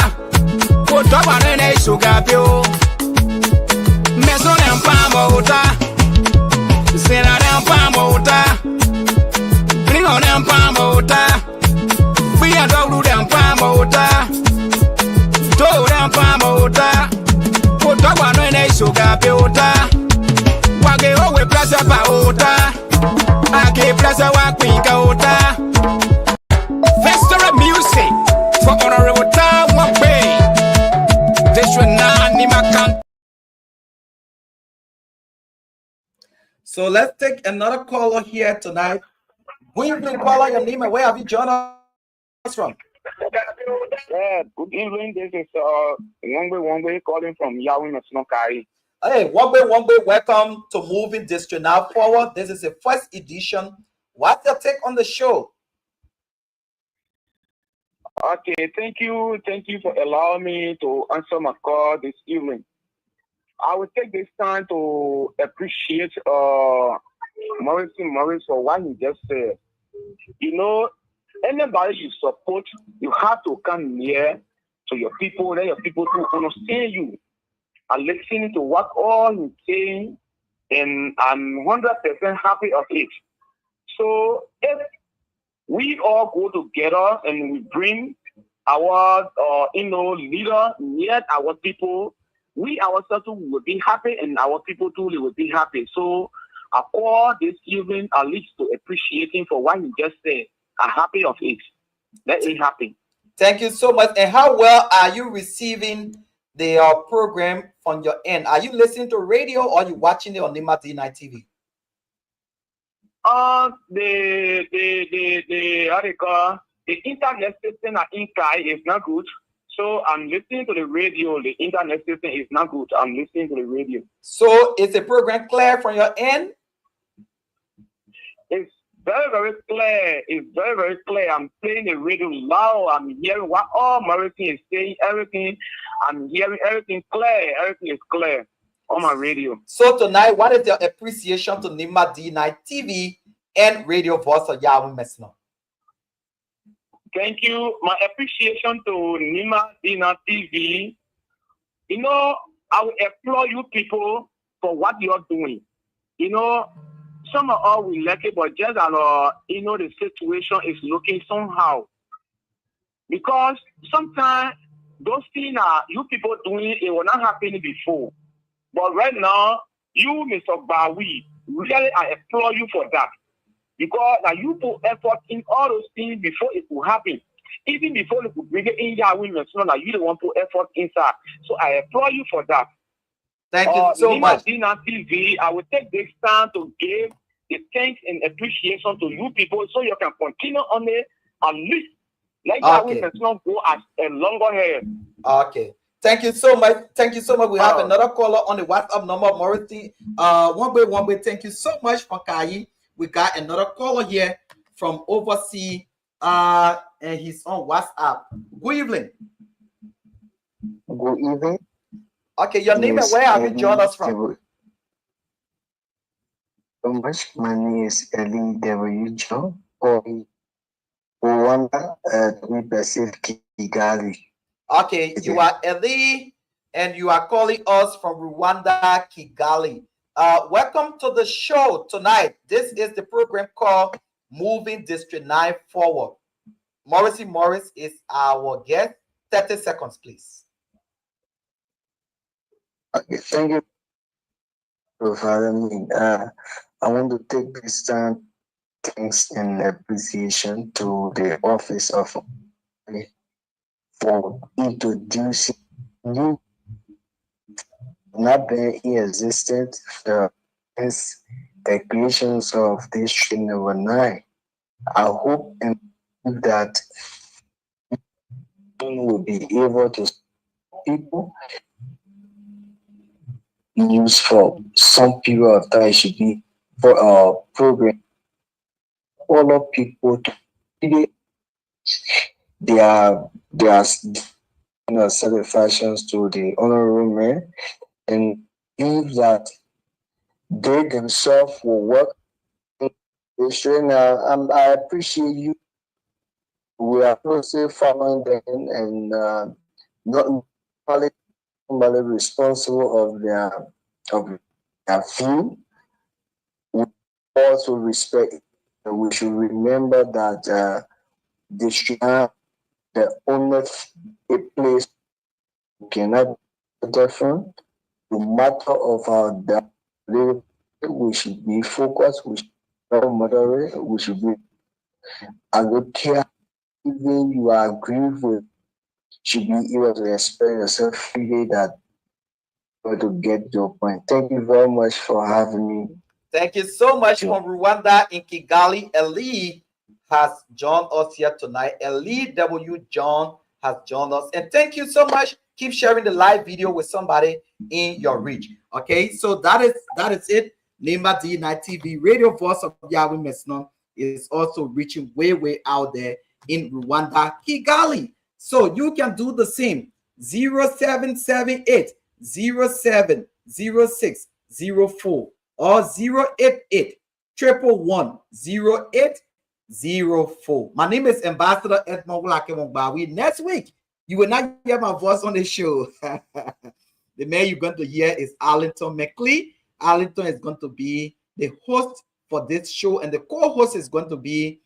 Potopane Sugapio, Mesro Nampamota, Sena Nampamota, Nino Nampamota, we are Dolu Nampamota, Do Nampamota. Towa no ene sugar piota. Wage owe plaza pa ota. Ake plaza wa kwinka ota. Festival music for Honorable Taiwan Bay. This should not name a country. So let's take another caller here tonight. Good evening, caller. Your name and where have you joined us from? Yeah, good evening. This is one way calling from Yahweh Masnokai. Hey, one way, welcome to Moving District Now Forward. This is the first edition. What's your take on the show? Okay, thank you for allowing me to answer my call this evening. I will take this time to appreciate Morris for what he just said. You know, anybody you support, you have to come near to your people, let your people to understand you and listen to what all he's saying, and I'm 100% happy of it. So if we all go together and we bring our leader near our people, we ourselves will be happy and our people too will be happy. So I call this evening at least to appreciate him for what he just said. I'm happy of it. Let it happen. Thank you so much. And how well are you receiving the program from your end? Are you listening to radio or are you watching it on Nima D9 TV? The internet system at Inkai is not good. So I'm listening to the radio. The internet system is not good. I'm listening to the radio. So is the program clear from your end? It's very, very clear. It's very, very clear. I'm playing the radio loud. I'm hearing what all Morrison is saying. Everything. I'm hearing everything clear. Everything is clear on my radio. So tonight, what is your appreciation to Nima D9 TV and Radio Voice of Yahweh Mesno? Thank you. My appreciation to Nima D9 TV. You know, I will applaud you people for what you're doing. You know, some of us will like it, but just the situation is looking somehow. Because sometimes those things you people doing, it will not happen before. But right now, you, Mr. Bawi, really I applaud you for that. Because you put effort in all those things before it will happen. Even before you could bring it in Yahweh, you don't want to put effort inside. So I applaud you for that. Thank you so much. TV, I will take this time to give the thanks and appreciation to you people so you can continue on it and least let Yahweh not go as a longer hair. Okay. Thank you so much. Thank you so much. We have another caller on the WhatsApp number, Morrison. One way. Thank you so much for Kai. We got another caller here from overseas, and he's on WhatsApp. Good evening. Good evening. Okay, your name and where have you joined us from? My name is Eli W. John, or Rwanda, Kigali. Okay, you are Eli, and you are calling us from Rwanda, Kigali. Welcome to the show tonight. This is the program called Moving District 9 Forward. Morrison Morris is our guest. 30 seconds, please. Okay, thank you for having me. I want to take this time thanks and appreciation to the office of for introducing new not been in existence since the creations of this train number 9. I hope and believe that will be able to people use for some period of time should be for our program follow people to really their satisfactions to the honorable man and believe that they themselves will work in this train. I appreciate you. We are closely following them and not only somebody responsible of their view. We also respect. We should remember that they should have the only a place we cannot be different. No matter of our daily, we should be focused. We should be moderate. We should be. I don't care even you are grieved with. Should be able to express yourself freely that to get your point. Thank you very much for having me. Thank you so much from Rwanda in Kigali. Eli has joined us here tonight. Eli W. John has joined us. And thank you so much. Keep sharing the live video with somebody in your reach. Okay, so that is it. Nimba D9 TV, Radio Voice of Yahweh Mesnon, is also reaching way out there in Rwanda, Kigali. So you can do the same. 0778 070604 or 088 111 0804. My name is Ambassador Edmond Wulakemongbawi. Next week, you will not hear my voice on the show. The man you're going to hear is Arlington McLean. Arlington is going to be the host for this show, and the co-host is going to be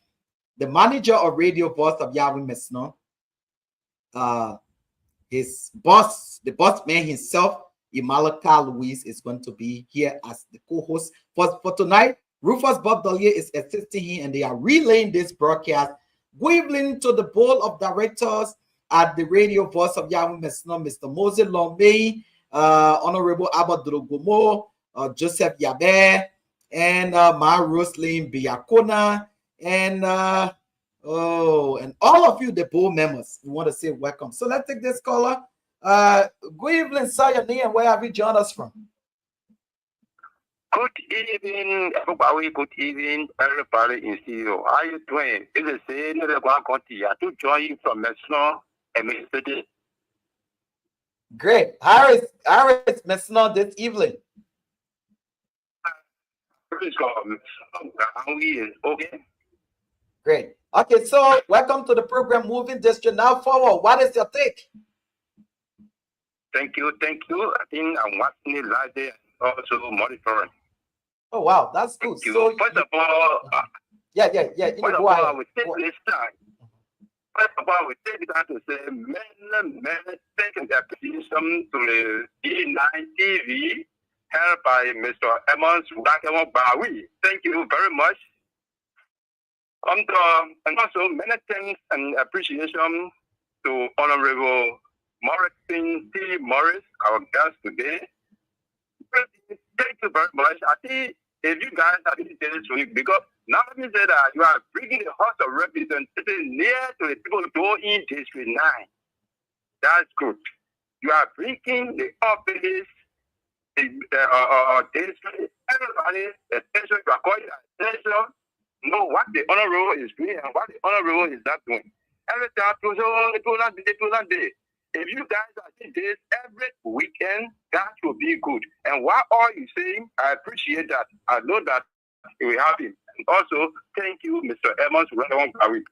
the manager of Radio Voice of Yahweh Mesnon. His boss, the boss man himself, Imalaka Louise, is going to be here as the co-host for tonight. Rufus Bob Dolier is assisting him, and they are relaying this broadcast. Good evening to the board of directors at the Radio Voice of Yahweh Mesnon, Mr. Moses Lomé, Honorable Abaduro Gomo, Joseph Yabe, and Ma Roslyn Biakona, and and all of you, the board members. We want to say welcome. So let's take this caller. Good evening, sir. Your name, where have you joined us from? Good evening, everybody. Good evening, everybody in studio. How are you doing? It's the same. To join you from Mesnon and Mississippi. Great. How is Mesnon this evening? Okay. Great. Okay, so welcome to the program Moving District Now Forward. What is your take? Thank you. I think I'm watching it live there, also monitoring. Oh wow, that's good. So first of all, yeah. First of all, I would take this time. First of all, I would take time to say many thank and appreciation to the D9 TV, held by Mr. Emmons Wulakemongbawi. Thank you very much. And also many thanks and appreciation to Honorable Morrison T. Morris, our guest today. Thank you very much. I think if you guys are listening to this week, because now let me say that you are bringing the House of Representatives near to the people who in District 9. That's good. You are bringing the office, the district, everybody, especially you are calling attention, know what the honorable is doing and what the honorable is not doing. Every time, day. If you guys are doing this every weekend, that will be good. And what all you saying, I appreciate that. I know that it will happen. And also, thank you, Mr. Emmons Wulakemongbawi.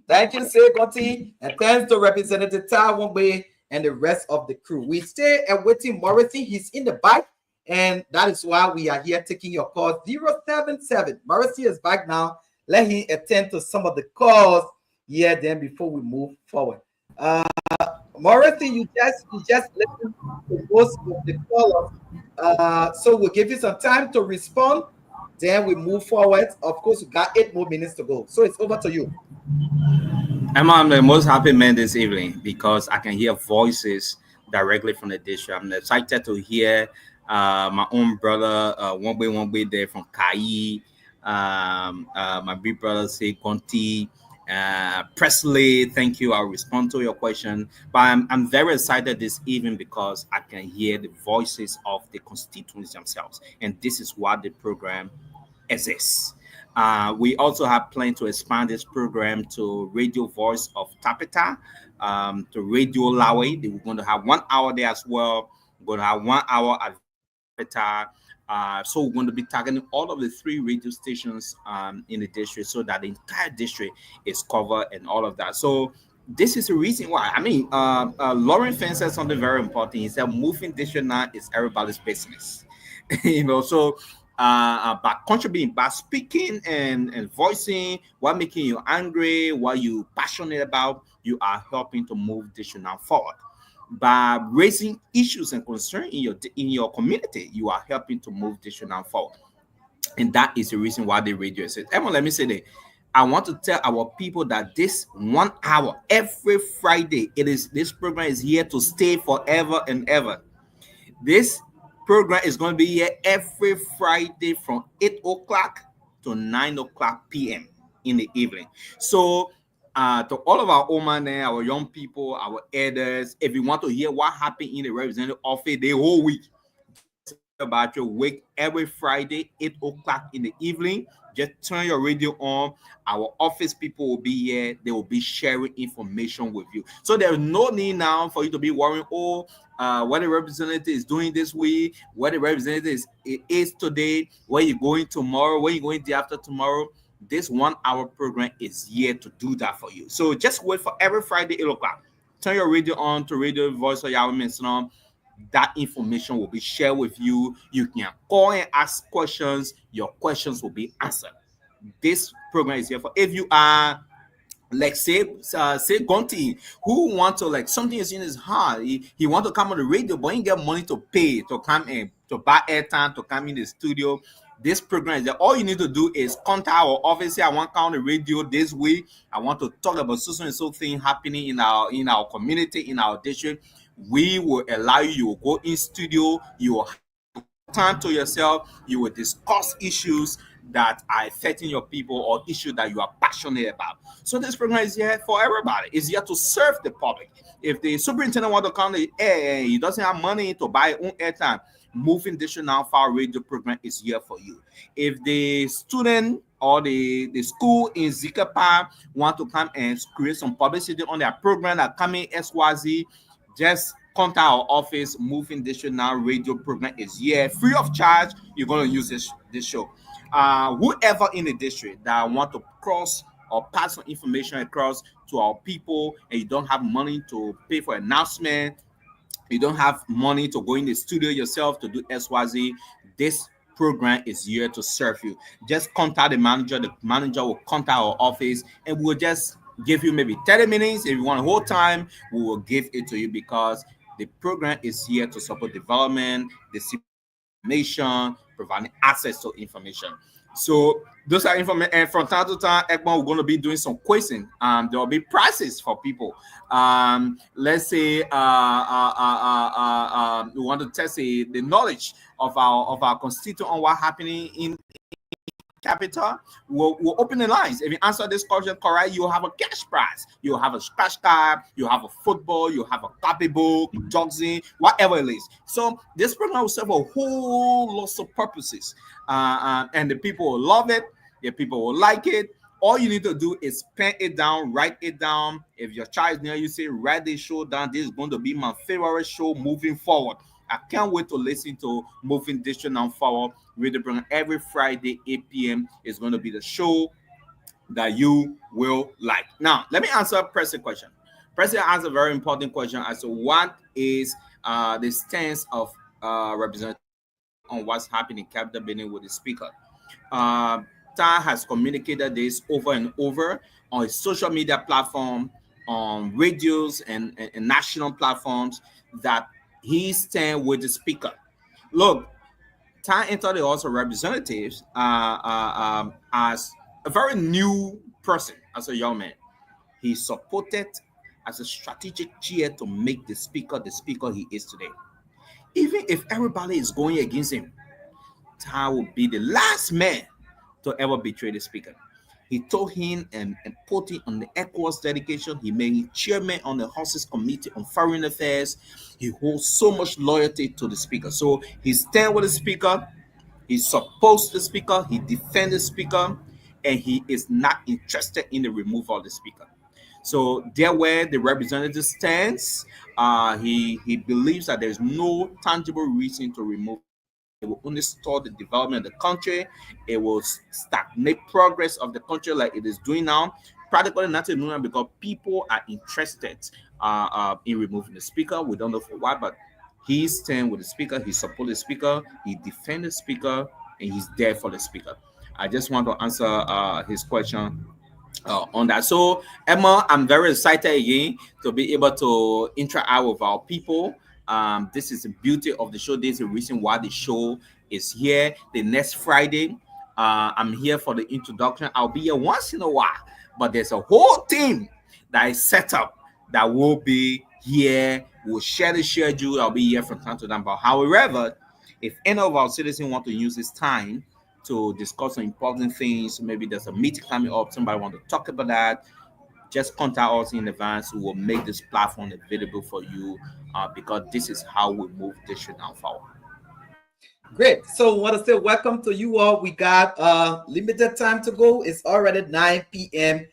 Thank you, Sekoti, and thanks to Representative Tawombe and the rest of the crew. We stay awaiting Morrison. He's in the back, and that is why we are here taking your calls. 077. Morrison is back now. Let him attend to some of the calls here then before we move forward. Morrison, you just listened to most of the callers. So we'll give you some time to respond. Then we move forward. Of course, we got 8 more minutes to go. So it's over to you. Emma, I'm the most happy man this evening because I can hear voices directly from the district. I'm excited to hear my own brother, one way there from Kai, my big brother, say Conti, Presley. Thank you. I'll respond to your question. But I'm very excited this evening because I can hear the voices of the constituents themselves. And this is what the program exists. We also have planned to expand this program to Radio Voice of Tapita, to Radio Lawe. We're going to have 1 hour there as well. We're going to have 1 hour at Tapita. So we're going to be targeting all of the 3 radio stations in the district so that the entire district is covered and all of that. So this is the reason why. I mean, Lauren Finn said something very important. He said moving district now is everybody's business. So by contributing, by speaking and voicing what making you angry, what you passionate about, you are helping to move this now forward. By raising issues and concerns in your community, you are helping to move this now forward. And that is the reason why the radio exists. Emma, let me say that I want to tell our people that this 1 hour every Friday, this program is here to stay forever and ever. This program is going to be here every Friday from 8 o'clock to 9 o'clock p.m. in the evening. So, to all of our old man there, our young people, our elders, if you want to hear what happened in the representative office the whole week, just about your week every Friday, 8 o'clock in the evening. Just turn your radio on. Our office people will be here. They will be sharing information with you. So there's no need now for you to be worrying, what the representative is doing this week, what the representative is today, where you're going tomorrow, where you're going the after tomorrow. This 1 hour program is here to do that for you. So just wait for every Friday, 8 o'clock. Turn your radio on to Radio Voice of Yahweh Mention. That information will be shared with you. You can call and ask questions. Your questions will be answered. This program is here for if you are like say Gonti who want to like something is in his heart. He want to come on the radio, but he get money to pay to come in to buy airtime to come in the studio. This program is that all you need to do is contact our office. Say, I want to come on the radio this week. I want to talk about so and so thing happening in our community, in our district. We will allow you. You will go in studio. You will time to yourself. You will discuss issues that are affecting your people or issues that you are passionate about. So this program is here for everybody. It's here to serve the public. If the superintendent want to come to air, he doesn't have money to buy his own airtime, moving district now file radio program is here for you. If the student or the school in Zikapa want to come and create some publicity on their program that coming XYZ, just contact our office. Moving district now radio program is here free of charge. You're going to use this show. Whoever in the district that want to cross or pass some information across to our people, and you don't have money to pay for announcement, you don't have money to go in the studio yourself to do XYZ, this program is here to serve you. Just contact the manager. The manager will contact our office and we'll just give you maybe 30 minutes. If you want a whole time, we will give it to you because the program is here to support development, dissemination, providing access to information. So those are information, and from time to time, Ekman, we're going to be doing some quizzing. There will be prizes for people. Let's say we want to test the knowledge of our constituent on what happening in capital. We'll open the lines. If you answer this question correct, you'll have a cash prize. You'll have a scratch card. You'll have a football. You'll have a copybook, jogging, whatever it is. So this program will serve a whole lot of purposes, and the people will love it. The people will like it. All you need to do is pen it down, write it down. If your child is near you, say, write this show down. This is going to be my favorite show moving forward. I can't wait to listen to Moving District Now Forward radio program every Friday, 8 p.m. is going to be the show that you will like. Now, let me answer President's question. President asked a very important question as to what is the stance of representative on what's happening in Capital Benin with the speaker. Ta has communicated this over and over on his social media platform, on radios and national platforms that he stands with the speaker. Look, Ty entered the House of Representatives as a very new person, as a young man. He supported as a strategic chair to make the speaker he is today. Even if everybody is going against him, Ty will be the last man to ever betray the speaker. He told him and put him on the ECOWAS dedication. He made him chairman on the House's Committee on Foreign Affairs. He holds so much loyalty to the speaker. So he stand with the speaker, he supports the speaker, he defends the speaker, and he is not interested in the removal of the speaker. So there where the representative stands, he believes that there's no tangible reason to remove the speaker. It will only stall the development of the country. It will stagnate progress of the country like it is doing now. Practically nothing new because people are interested in removing the speaker. We don't know for why, but he stands with the speaker. He supports the speaker. He defends the speaker, and he's there for the speaker. I just want to answer his question on that. So, Emma, I'm very excited again to be able to interact with our people. This is the beauty of the show. This is the reason why the show is here. The next Friday, I'm here for the introduction. I'll be here once in a while, but there's a whole team that is set up that will be here. We'll share the schedule. I'll be here from time to time. But however, if any of our citizens want to use this time to discuss some important things, maybe there's a meeting coming up, somebody want to talk about that, just contact us in advance. We will make this platform available for you because this is how we move this shit now forward. Great. So I want to say welcome to you all. We got limited time to go. It's already 9 p.m.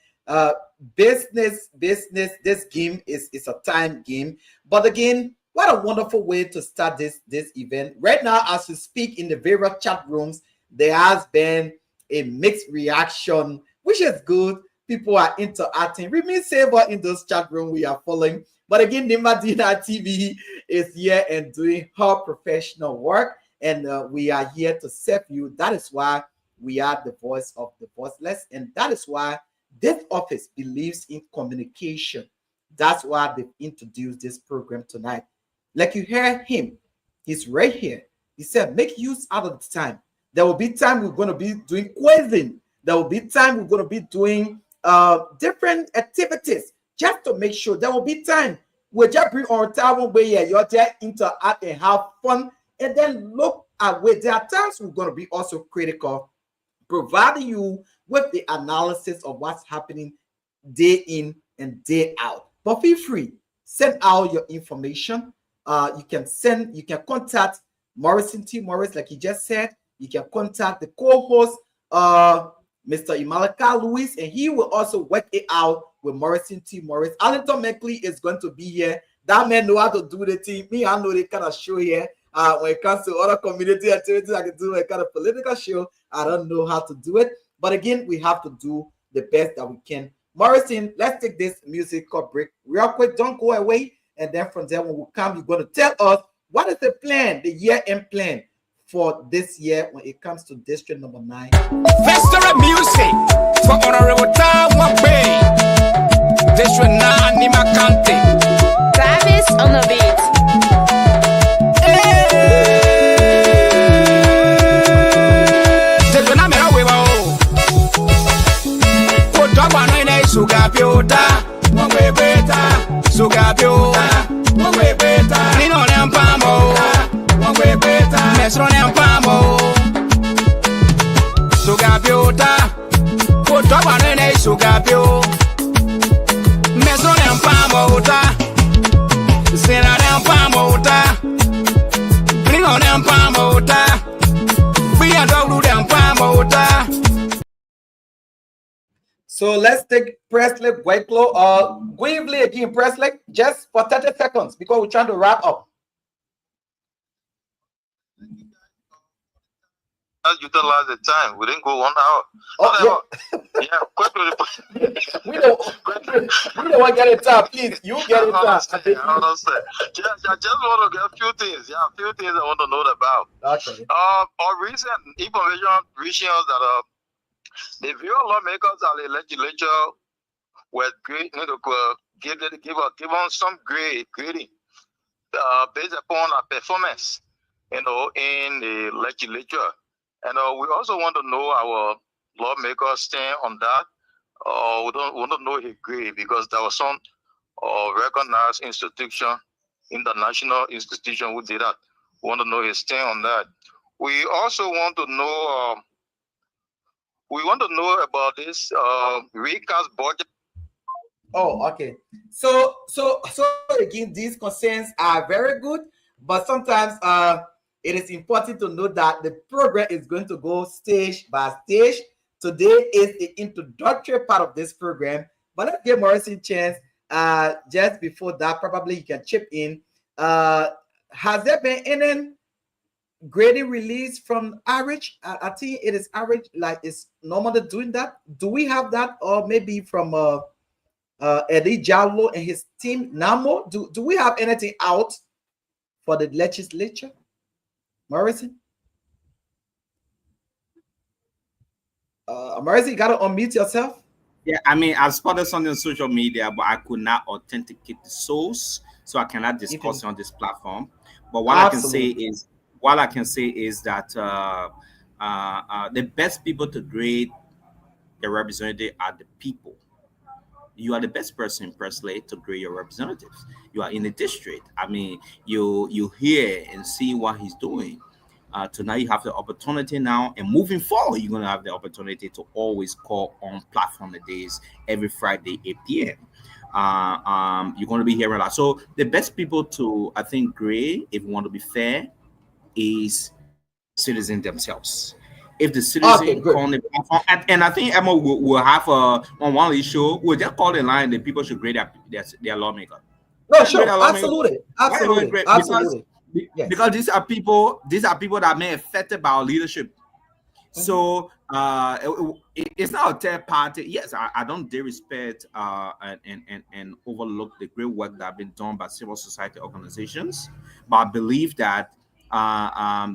Business. This game is a time game. But again, what a wonderful way to start this event. Right now, as we speak in the various chat rooms, there has been a mixed reaction, which is good. People are interacting. Remain safe in those chat rooms we are following. But again, Nimadina TV is here and doing her professional work. And we are here to serve you. That is why we are the voice of the voiceless. And that is why this office believes in communication. That's why they've introduced this program tonight. Like you hear him, he's right here. He said, make use out of the time. There will be time we're going to be doing quizzing. There will be time we're going to be doing different activities just to make sure. There will be time we'll just bring our time where you're there, interact and have fun. And then look at where there are times we're going to be also critical, providing you with the analysis of what's happening day in and day out. But feel free, send out your information. You can contact Morrison T. Morris, like he just said. You can contact the co-host, Mr. Imalaka Lewis, and he will also work it out with Morrison T. Morris. Arlington Meckley is going to be here. That man know how to do the thing. Me, I know they kind of show here. When it comes to other community activities, I can do a kind of political show. I don't know how to do it. But again, we have to do the best that we can. Morrison, let's take this musical break real quick. Don't go away. And then from there, when we come, you're going to tell us what is the plan, the year-end plan for this year when it comes to District Number 9. Festival music for Honorable Taiwan Bay. District 9, Nima County. Travis on the beat. Sugapiota, Mwebeta, Sugapiota, Mwebeta, Nino Nampamo, Mwebeta, Mesro Nampamo, Sugapiota, Potobanene Sugapio, Mesro Nampamo, Sena Nampamo, Nino Nampamo, Biando Nampamo. So let's take Presley Whiteclaw. Briefly again, Presley, just for 30 seconds because we're trying to wrap up. Utilize the time. We didn't go 1 hour. Oh, yeah, quickly. we don't want to get it done. Please, you get it done. I understand. Yes, I just want to get a few things. Yeah, a few things I want to know about. Okay. Our recent information reaching us that the view lawmakers and the legislature were great, give on some grading based upon our performance in the legislature. And we also want to know our lawmakers stand on that. We don't want to know his grade because there was some recognized institution, international institution who did that. We want to know his stand on that. We also want to know. We want to know about this recast budget. Oh, okay. So again, these concerns are very good, but sometimes it is important to know that the program is going to go stage by stage. Today is the introductory part of this program, but let's give Morrison a chance. Just before that, probably you can chip in. Uh, has there been any grading release from average? I think it is average, like it's normally doing that. Do we have that, or maybe from Eddie Jallo and his team, Namo? Do we have anything out for the legislature, Morrison? Morrison, you gotta unmute yourself. Yeah, I mean, I spotted something on social media, but I could not authenticate the source, so I cannot discuss it on this platform. But Absolutely. what I can say is that the best people to grade the representative are the people. You are the best person personally to grade your representatives. You are in the district. I mean, you hear and see what he's doing. Tonight you have the opportunity now, and moving forward, you're gonna have the opportunity to always call on platform the days every Friday 8 p.m. You're gonna be hearing a lot. So the best people to, I think, grade, if you want to be fair, is the citizen themselves. If the Okay, citizen good. call the platform, and I think Emma will have on one of these show, we'll just call the line that people should grade their lawmaker. No, Just grade sure, their lawmaker. absolutely, Why are we absolutely, great? absolutely. Yes. Because these are people that may affected by our leadership. Mhm. So it's not a third party. Yes, I don't disrespect and overlook the great work that have been done by civil society organizations, but I believe that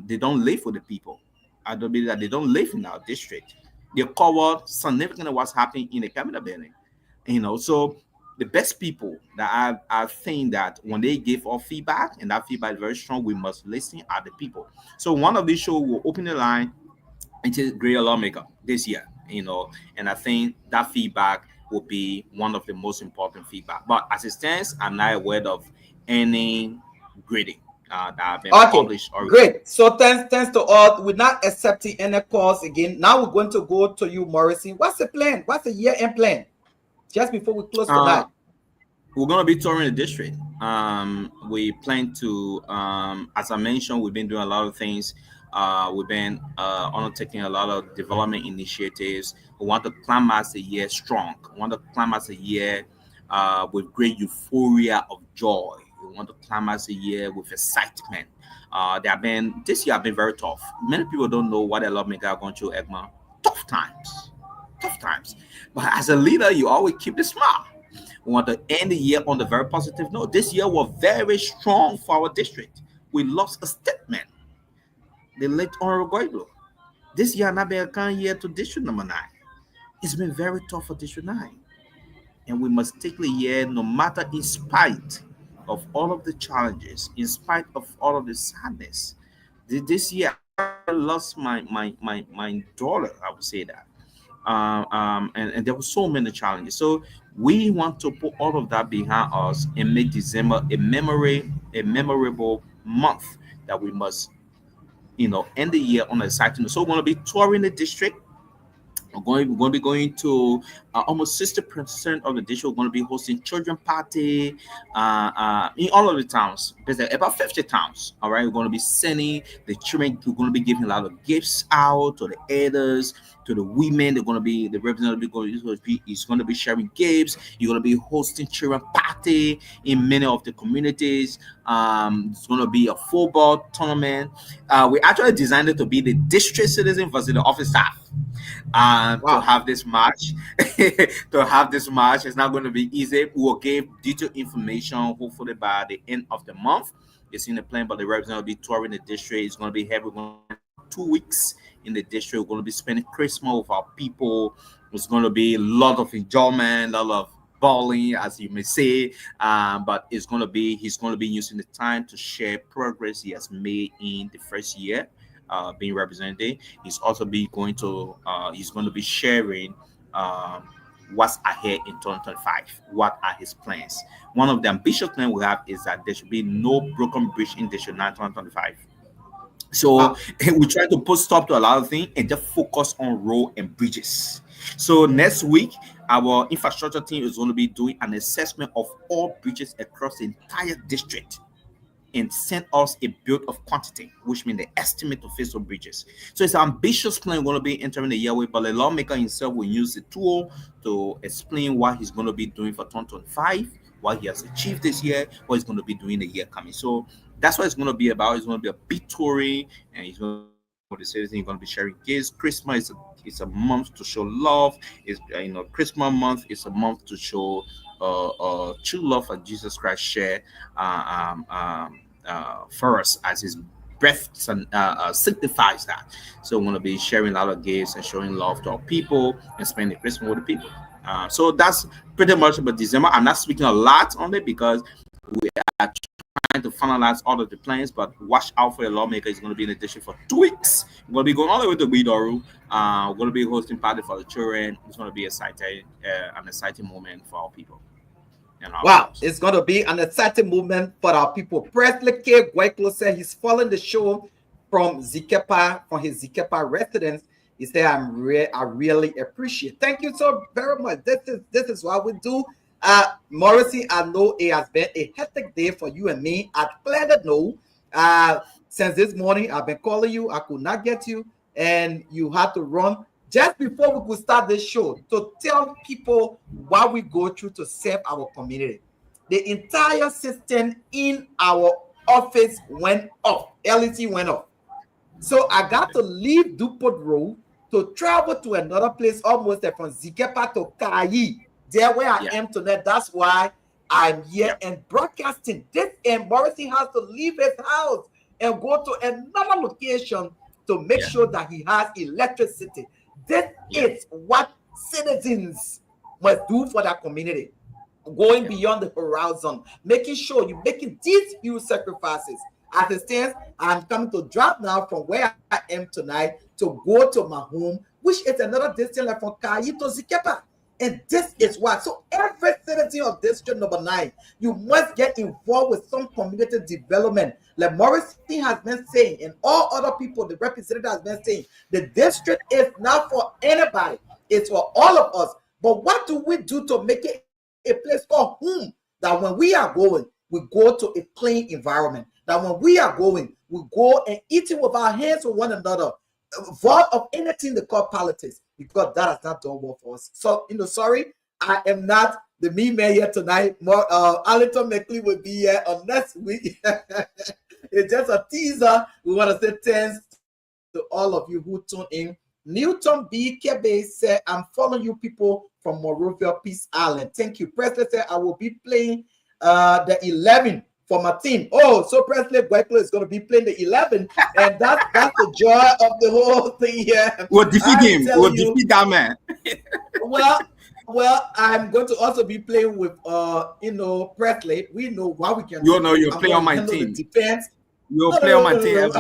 they don't live for the people. I don't believe that they don't live in our district. They cover significantly what's happening in the cabinet building. So the best people that I think that when they give our feedback, and that feedback is very strong, we must listen are the people. So one of these shows will open the line into great lawmaker this year, and I think that feedback will be one of the most important feedback. But as it stands, I'm not aware of any grading that have been Okay, published or great. So thanks to all. We're not accepting any calls again. Now we're going to go to you, Morrison. What's the plan? What's the year-end plan? Just before we close uh, tonight. we're gonna be touring the district. We plan to, as I mentioned, we've been doing a lot of things. We've been undertaking a lot of development initiatives. We want to climax the year strong. We want to climax the year with great euphoria of joy. We want to climax the year with excitement. This year have been very tough. Many people don't know what a lawmaker are going through, Egma. Tough times. But as a leader, you always keep the smile. We want to end the year on a very positive note. This year was very strong for our district. We lost a statement, the late Honorable Goiglo. This year not been a kind year to District Number 9. It's been very tough for District 9. And we must take the year no matter in spite of all of the challenges, in spite of all of the sadness. This year I lost my daughter, I would say that. And there were so many challenges. So we want to put all of that behind us and make December a memorable month that we must, end the year on a exciting note. So we're going to be touring the district. We're going to be going to almost 60% of the district. We're going to be hosting children party in all of the towns. There's about 50 towns. All right, we're going to be sending the children. We're going to be giving a lot of gifts out to the elders, to the women. They're going to be the representative. Is going to be sharing gifts. You're going to be hosting children party in many of the communities. It's going to be a football tournament. We actually designed it to be the district citizen versus the office staff to Wow. have this match. To have this match, it's not going to be easy. We will give detailed information hopefully by the end of the month. It's in the plan, but the reps going to be touring the district. It's going to be heavy. We're going to 2 weeks in the district. We're going to be spending Christmas with our people. It's going to be a lot of enjoyment, a lot of balling, as you may say. But it's going to be he's going to be using the time to share progress he has made in the first year being represented. He's going to be sharing um, what's ahead in 2025. What are his plans? One of the ambitious plans we have is that there should be no broken bridge in District 9 2025. So Wow. we try to put stop to a lot of things and just focus on road and bridges. So next week, our infrastructure team is going to be doing an assessment of all bridges across the entire district and send us a build of quantity, which means the estimate of physical bridges. So it's an ambitious plan we're going to be entering the year with, but the lawmaker himself will use the tool to explain what he's going to be doing for 2025, what he has achieved this year, what he's going to be doing the year coming. So that's what it's going to be about. It's going to be a big touring, and he's going to for the citizen. You're going to be sharing gifts. Christmas is a month to show love. It's Christmas month is a month to show true love that Jesus Christ share for us as His breath signifies that. So we're going to be sharing a lot of gifts and showing love to our people and spending Christmas with the people. So that's pretty much about December. I'm not speaking a lot on it because we are trying to finalize all of the plans, but watch out for the lawmaker. Is going to be in the district for 2 weeks. We're going to be going all the way to Bidoru. We're going to be hosting party for the children. It's going to be an exciting moment for our people and our Wow, folks. it's going to be an exciting moment for our people. Presley K. Guayclo said he's following the show from Zikepa, from his Zikepa residence. He said, I really appreciate. Thank you so very much. This is what we do. Morrissey, I know it has been a hectic day for you and me. I planned it no. Since this morning, I've been calling you. I could not get you, and you had to run just before we could start this show to tell people what we go through to serve our community. The entire system in our office went off. LET went off. So I got to leave Dupont Road to travel to another place almost from Zikepa to Kayi, there where I am tonight. That's why I'm here and broadcasting this. And Morrissey has to leave his house and go to another location to make sure that he has electricity. This is what citizens must do for their community. Going beyond the horizon, making sure you're making these huge sacrifices. As it stands, I'm coming to drop now from where I am tonight to go to my home, which is another distance like from Kayi to Zikepa. And this is why. So every citizen of District Number 9, you must get involved with some community development. Like Morrissey has been saying, and all other people, the representative has been saying, the district is not for anybody. It's for all of us. But what do we do to make it a place called home? That when we are going, we go to a clean environment. That when we are going, we go and eat it with our hands with one another. Void of anything they call politics, because that has not done well for us. So, sorry, I am not the me man here tonight. More Arlington McLean will be here on next week. It's just a teaser. We want to say thanks to all of you who tune in. Newton B. Kebe said, I'm following you people from Monrovia, Peace Island. Thank you. Presley said, I will be playing the 11 for my team. Oh, so Presley Guayclo is going to be playing the 11, and that's the joy of the whole thing here. We'll defeat him. We'll defeat that man. Well, I'm going to also be playing with Presley. We know what we can do. You're playing on my team. Defense. You'll play on my team.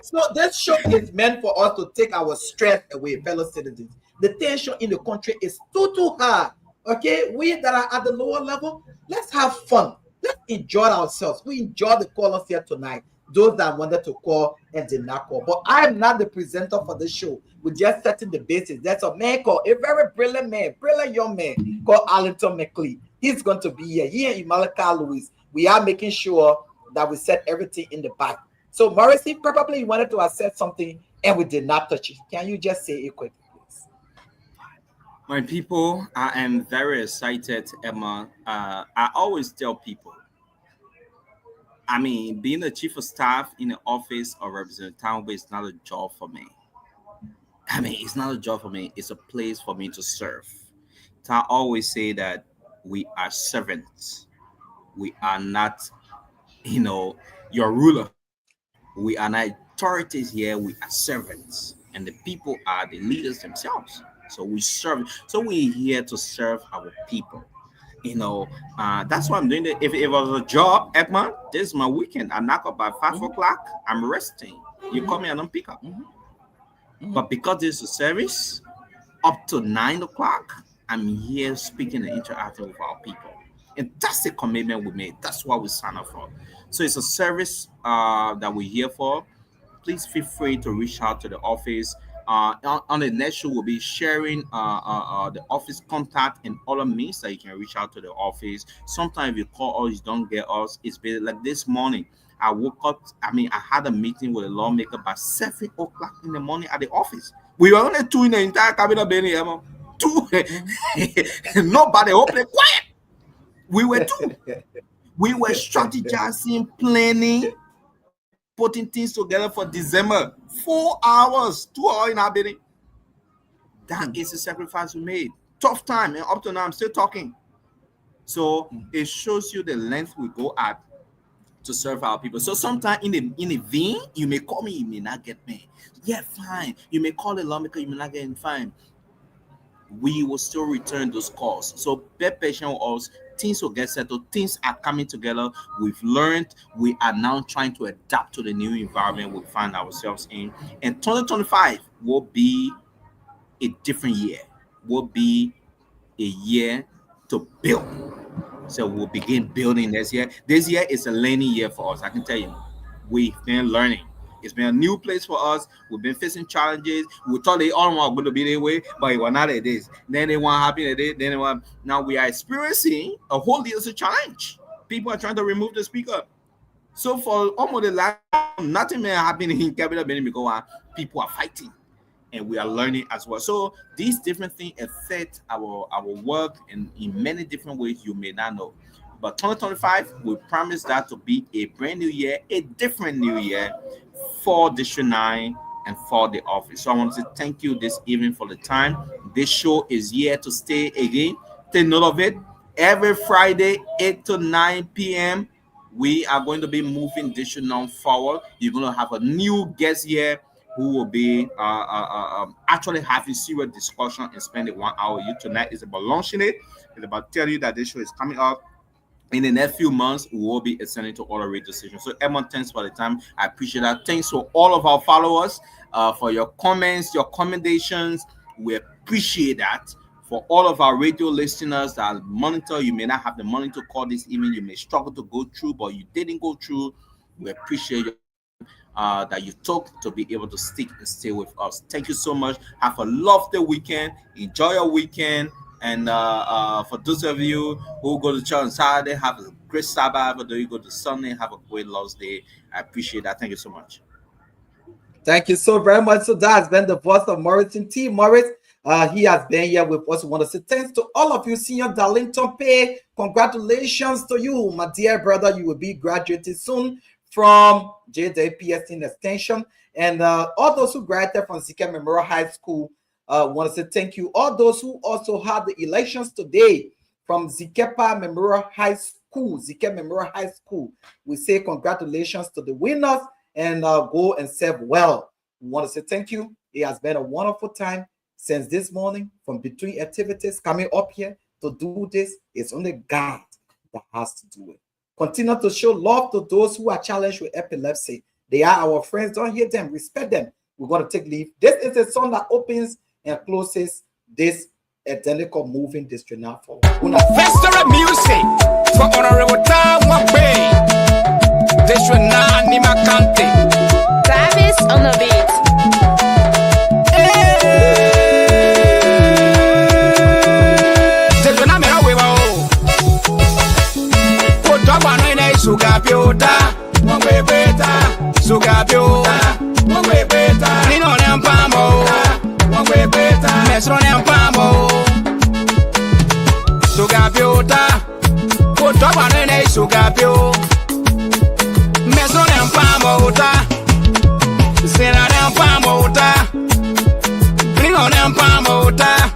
So this show is meant for us to take our stress away, fellow citizens. The tension in the country is too high. Okay, we that are at the lower level, let's have fun. Let's enjoy ourselves. We enjoy the callers here tonight. Those that wanted to call and did not call. But I'm not the presenter for the show. We're just setting the basis. There's a man called, a very brilliant man, brilliant young man called Arlington McLean. He's going to be here. Here in Malachi, Louis. We are making sure that we set everything in the back. So, Morrissey, probably you wanted to assess something and we did not touch it. Can you just say it quickly, please? My people, I am very excited, Emma. I always tell people, being a chief of staff in the office or representing town is not a job for me. It's not a job for me. It's a place for me to serve. So I always say that we are servants. We are not, your ruler. We are not authorities here. We are servants. And the people are the leaders themselves. So we serve. So we're here to serve our people. That's why I'm doing it. If it was a job, Edmond, this is my weekend. I knock up by 5 o'clock. I'm resting. You call me, I don't pick up. But because this is a service, up to 9 o'clock, I'm here speaking and interacting with our people. And that's the commitment we made. That's what we signed up for. So it's a service that we're here for. Please feel free to reach out to the office. On the next show, we'll be sharing the office contact and other means that you can reach out to the office. Sometimes if you call us, you don't get us. It's been like this morning. I woke up, I had a meeting with a lawmaker by 7 o'clock in the morning at the office. We were only two in the entire cabinet building. Two. Nobody opened quiet. We were two. We were strategizing, planning, putting things together for December. 4 hours, 2 hours in our building. That is the sacrifice we made. Tough time, and up to now I'm still talking. So it shows you the length we go at to serve our people. So sometimes in a vein, you may call me, you may not get me. Yeah, fine. You may call a lawmaker, you may not get in, fine. We will still return those calls. So be patient with us. Things will get settled. Things are coming together. We've learned. We are now trying to adapt to the new environment we find ourselves in. And 2025 will be a different year. Will be a year to build. So we'll begin building this year. This year is a learning year for us. I can tell you, we've been learning. It's been a new place for us. We've been facing challenges. We thought they all were going to be their way, but it was not like this. Then they weren't happy that day. Then they were. Now we are experiencing a whole year's challenge. People are trying to remove the speaker. So for almost the last, nothing may happen in cabinet building because people are fighting, and we are learning as well. So these different things affect our work in many different ways you may not know. But 2025, we promise that to be a brand new year, a different new year for District 9 and for the office. So I want to thank you this evening for the time. This show is here to stay again. Take note of it. Every Friday, 8 to 9 p.m., we are going to be moving District 9 forward. You're going to have a new guest here who will be actually having serious discussion and spending 1 hour with you. Tonight is about launching it. It's about telling you that this show is coming up. In the next few months, we will be extending to all the radio stations. So, everyone, thanks for the time. I appreciate that. Thanks to all of our followers for your comments, your commendations. We appreciate that. For all of our radio listeners that monitor, you may not have the money to call this evening. You may struggle to go through, but you didn't go through. We appreciate you. That you took to be able to stick and stay with us. Thank you so much. Have a lovely weekend. Enjoy your weekend. And for those of you who go to church on Saturday, have a great Sabbath. For those you go to Sunday, have a great Lord's Day. I appreciate that. Thank you so much. Thank you so very much. So that has been the voice of Morrison T. Morris. He has been here with us. We want to say thanks to all of you, Senior Darlington Pay. Congratulations to you, my dear brother. You will be graduating soon from JWPS Extension. And all those who graduated from Zika Memorial High School, want to say thank you. All those who also had the elections today from Zikepa Memorial High School, Zike Memorial High School, we say congratulations to the winners and go and serve well. We want to say thank you. It has been a wonderful time since this morning from between activities coming up here to do this. It's only God that has to do it. Continue to show love to those who are challenged with epilepsy. They are our friends. Don't hate them. Respect them. We're going to take leave. This is a song that opens and closes this identical moving District 9 forward. Festival music for Honorable Taiwan Bay. District 9 Nima Kante. Travis on the beat. District 9 mera wewa o. Koto wano ina isuga piota. Mwe beta. Suga piota. Mwe beta. Nino ne mpamo. Mwe beta. Mesro ne mpamo. Suga piota. Koto wano ina isuga piota. Mesro ne mpamo uta. Sena ne mpamo uta. Bringo ne mpamo uta.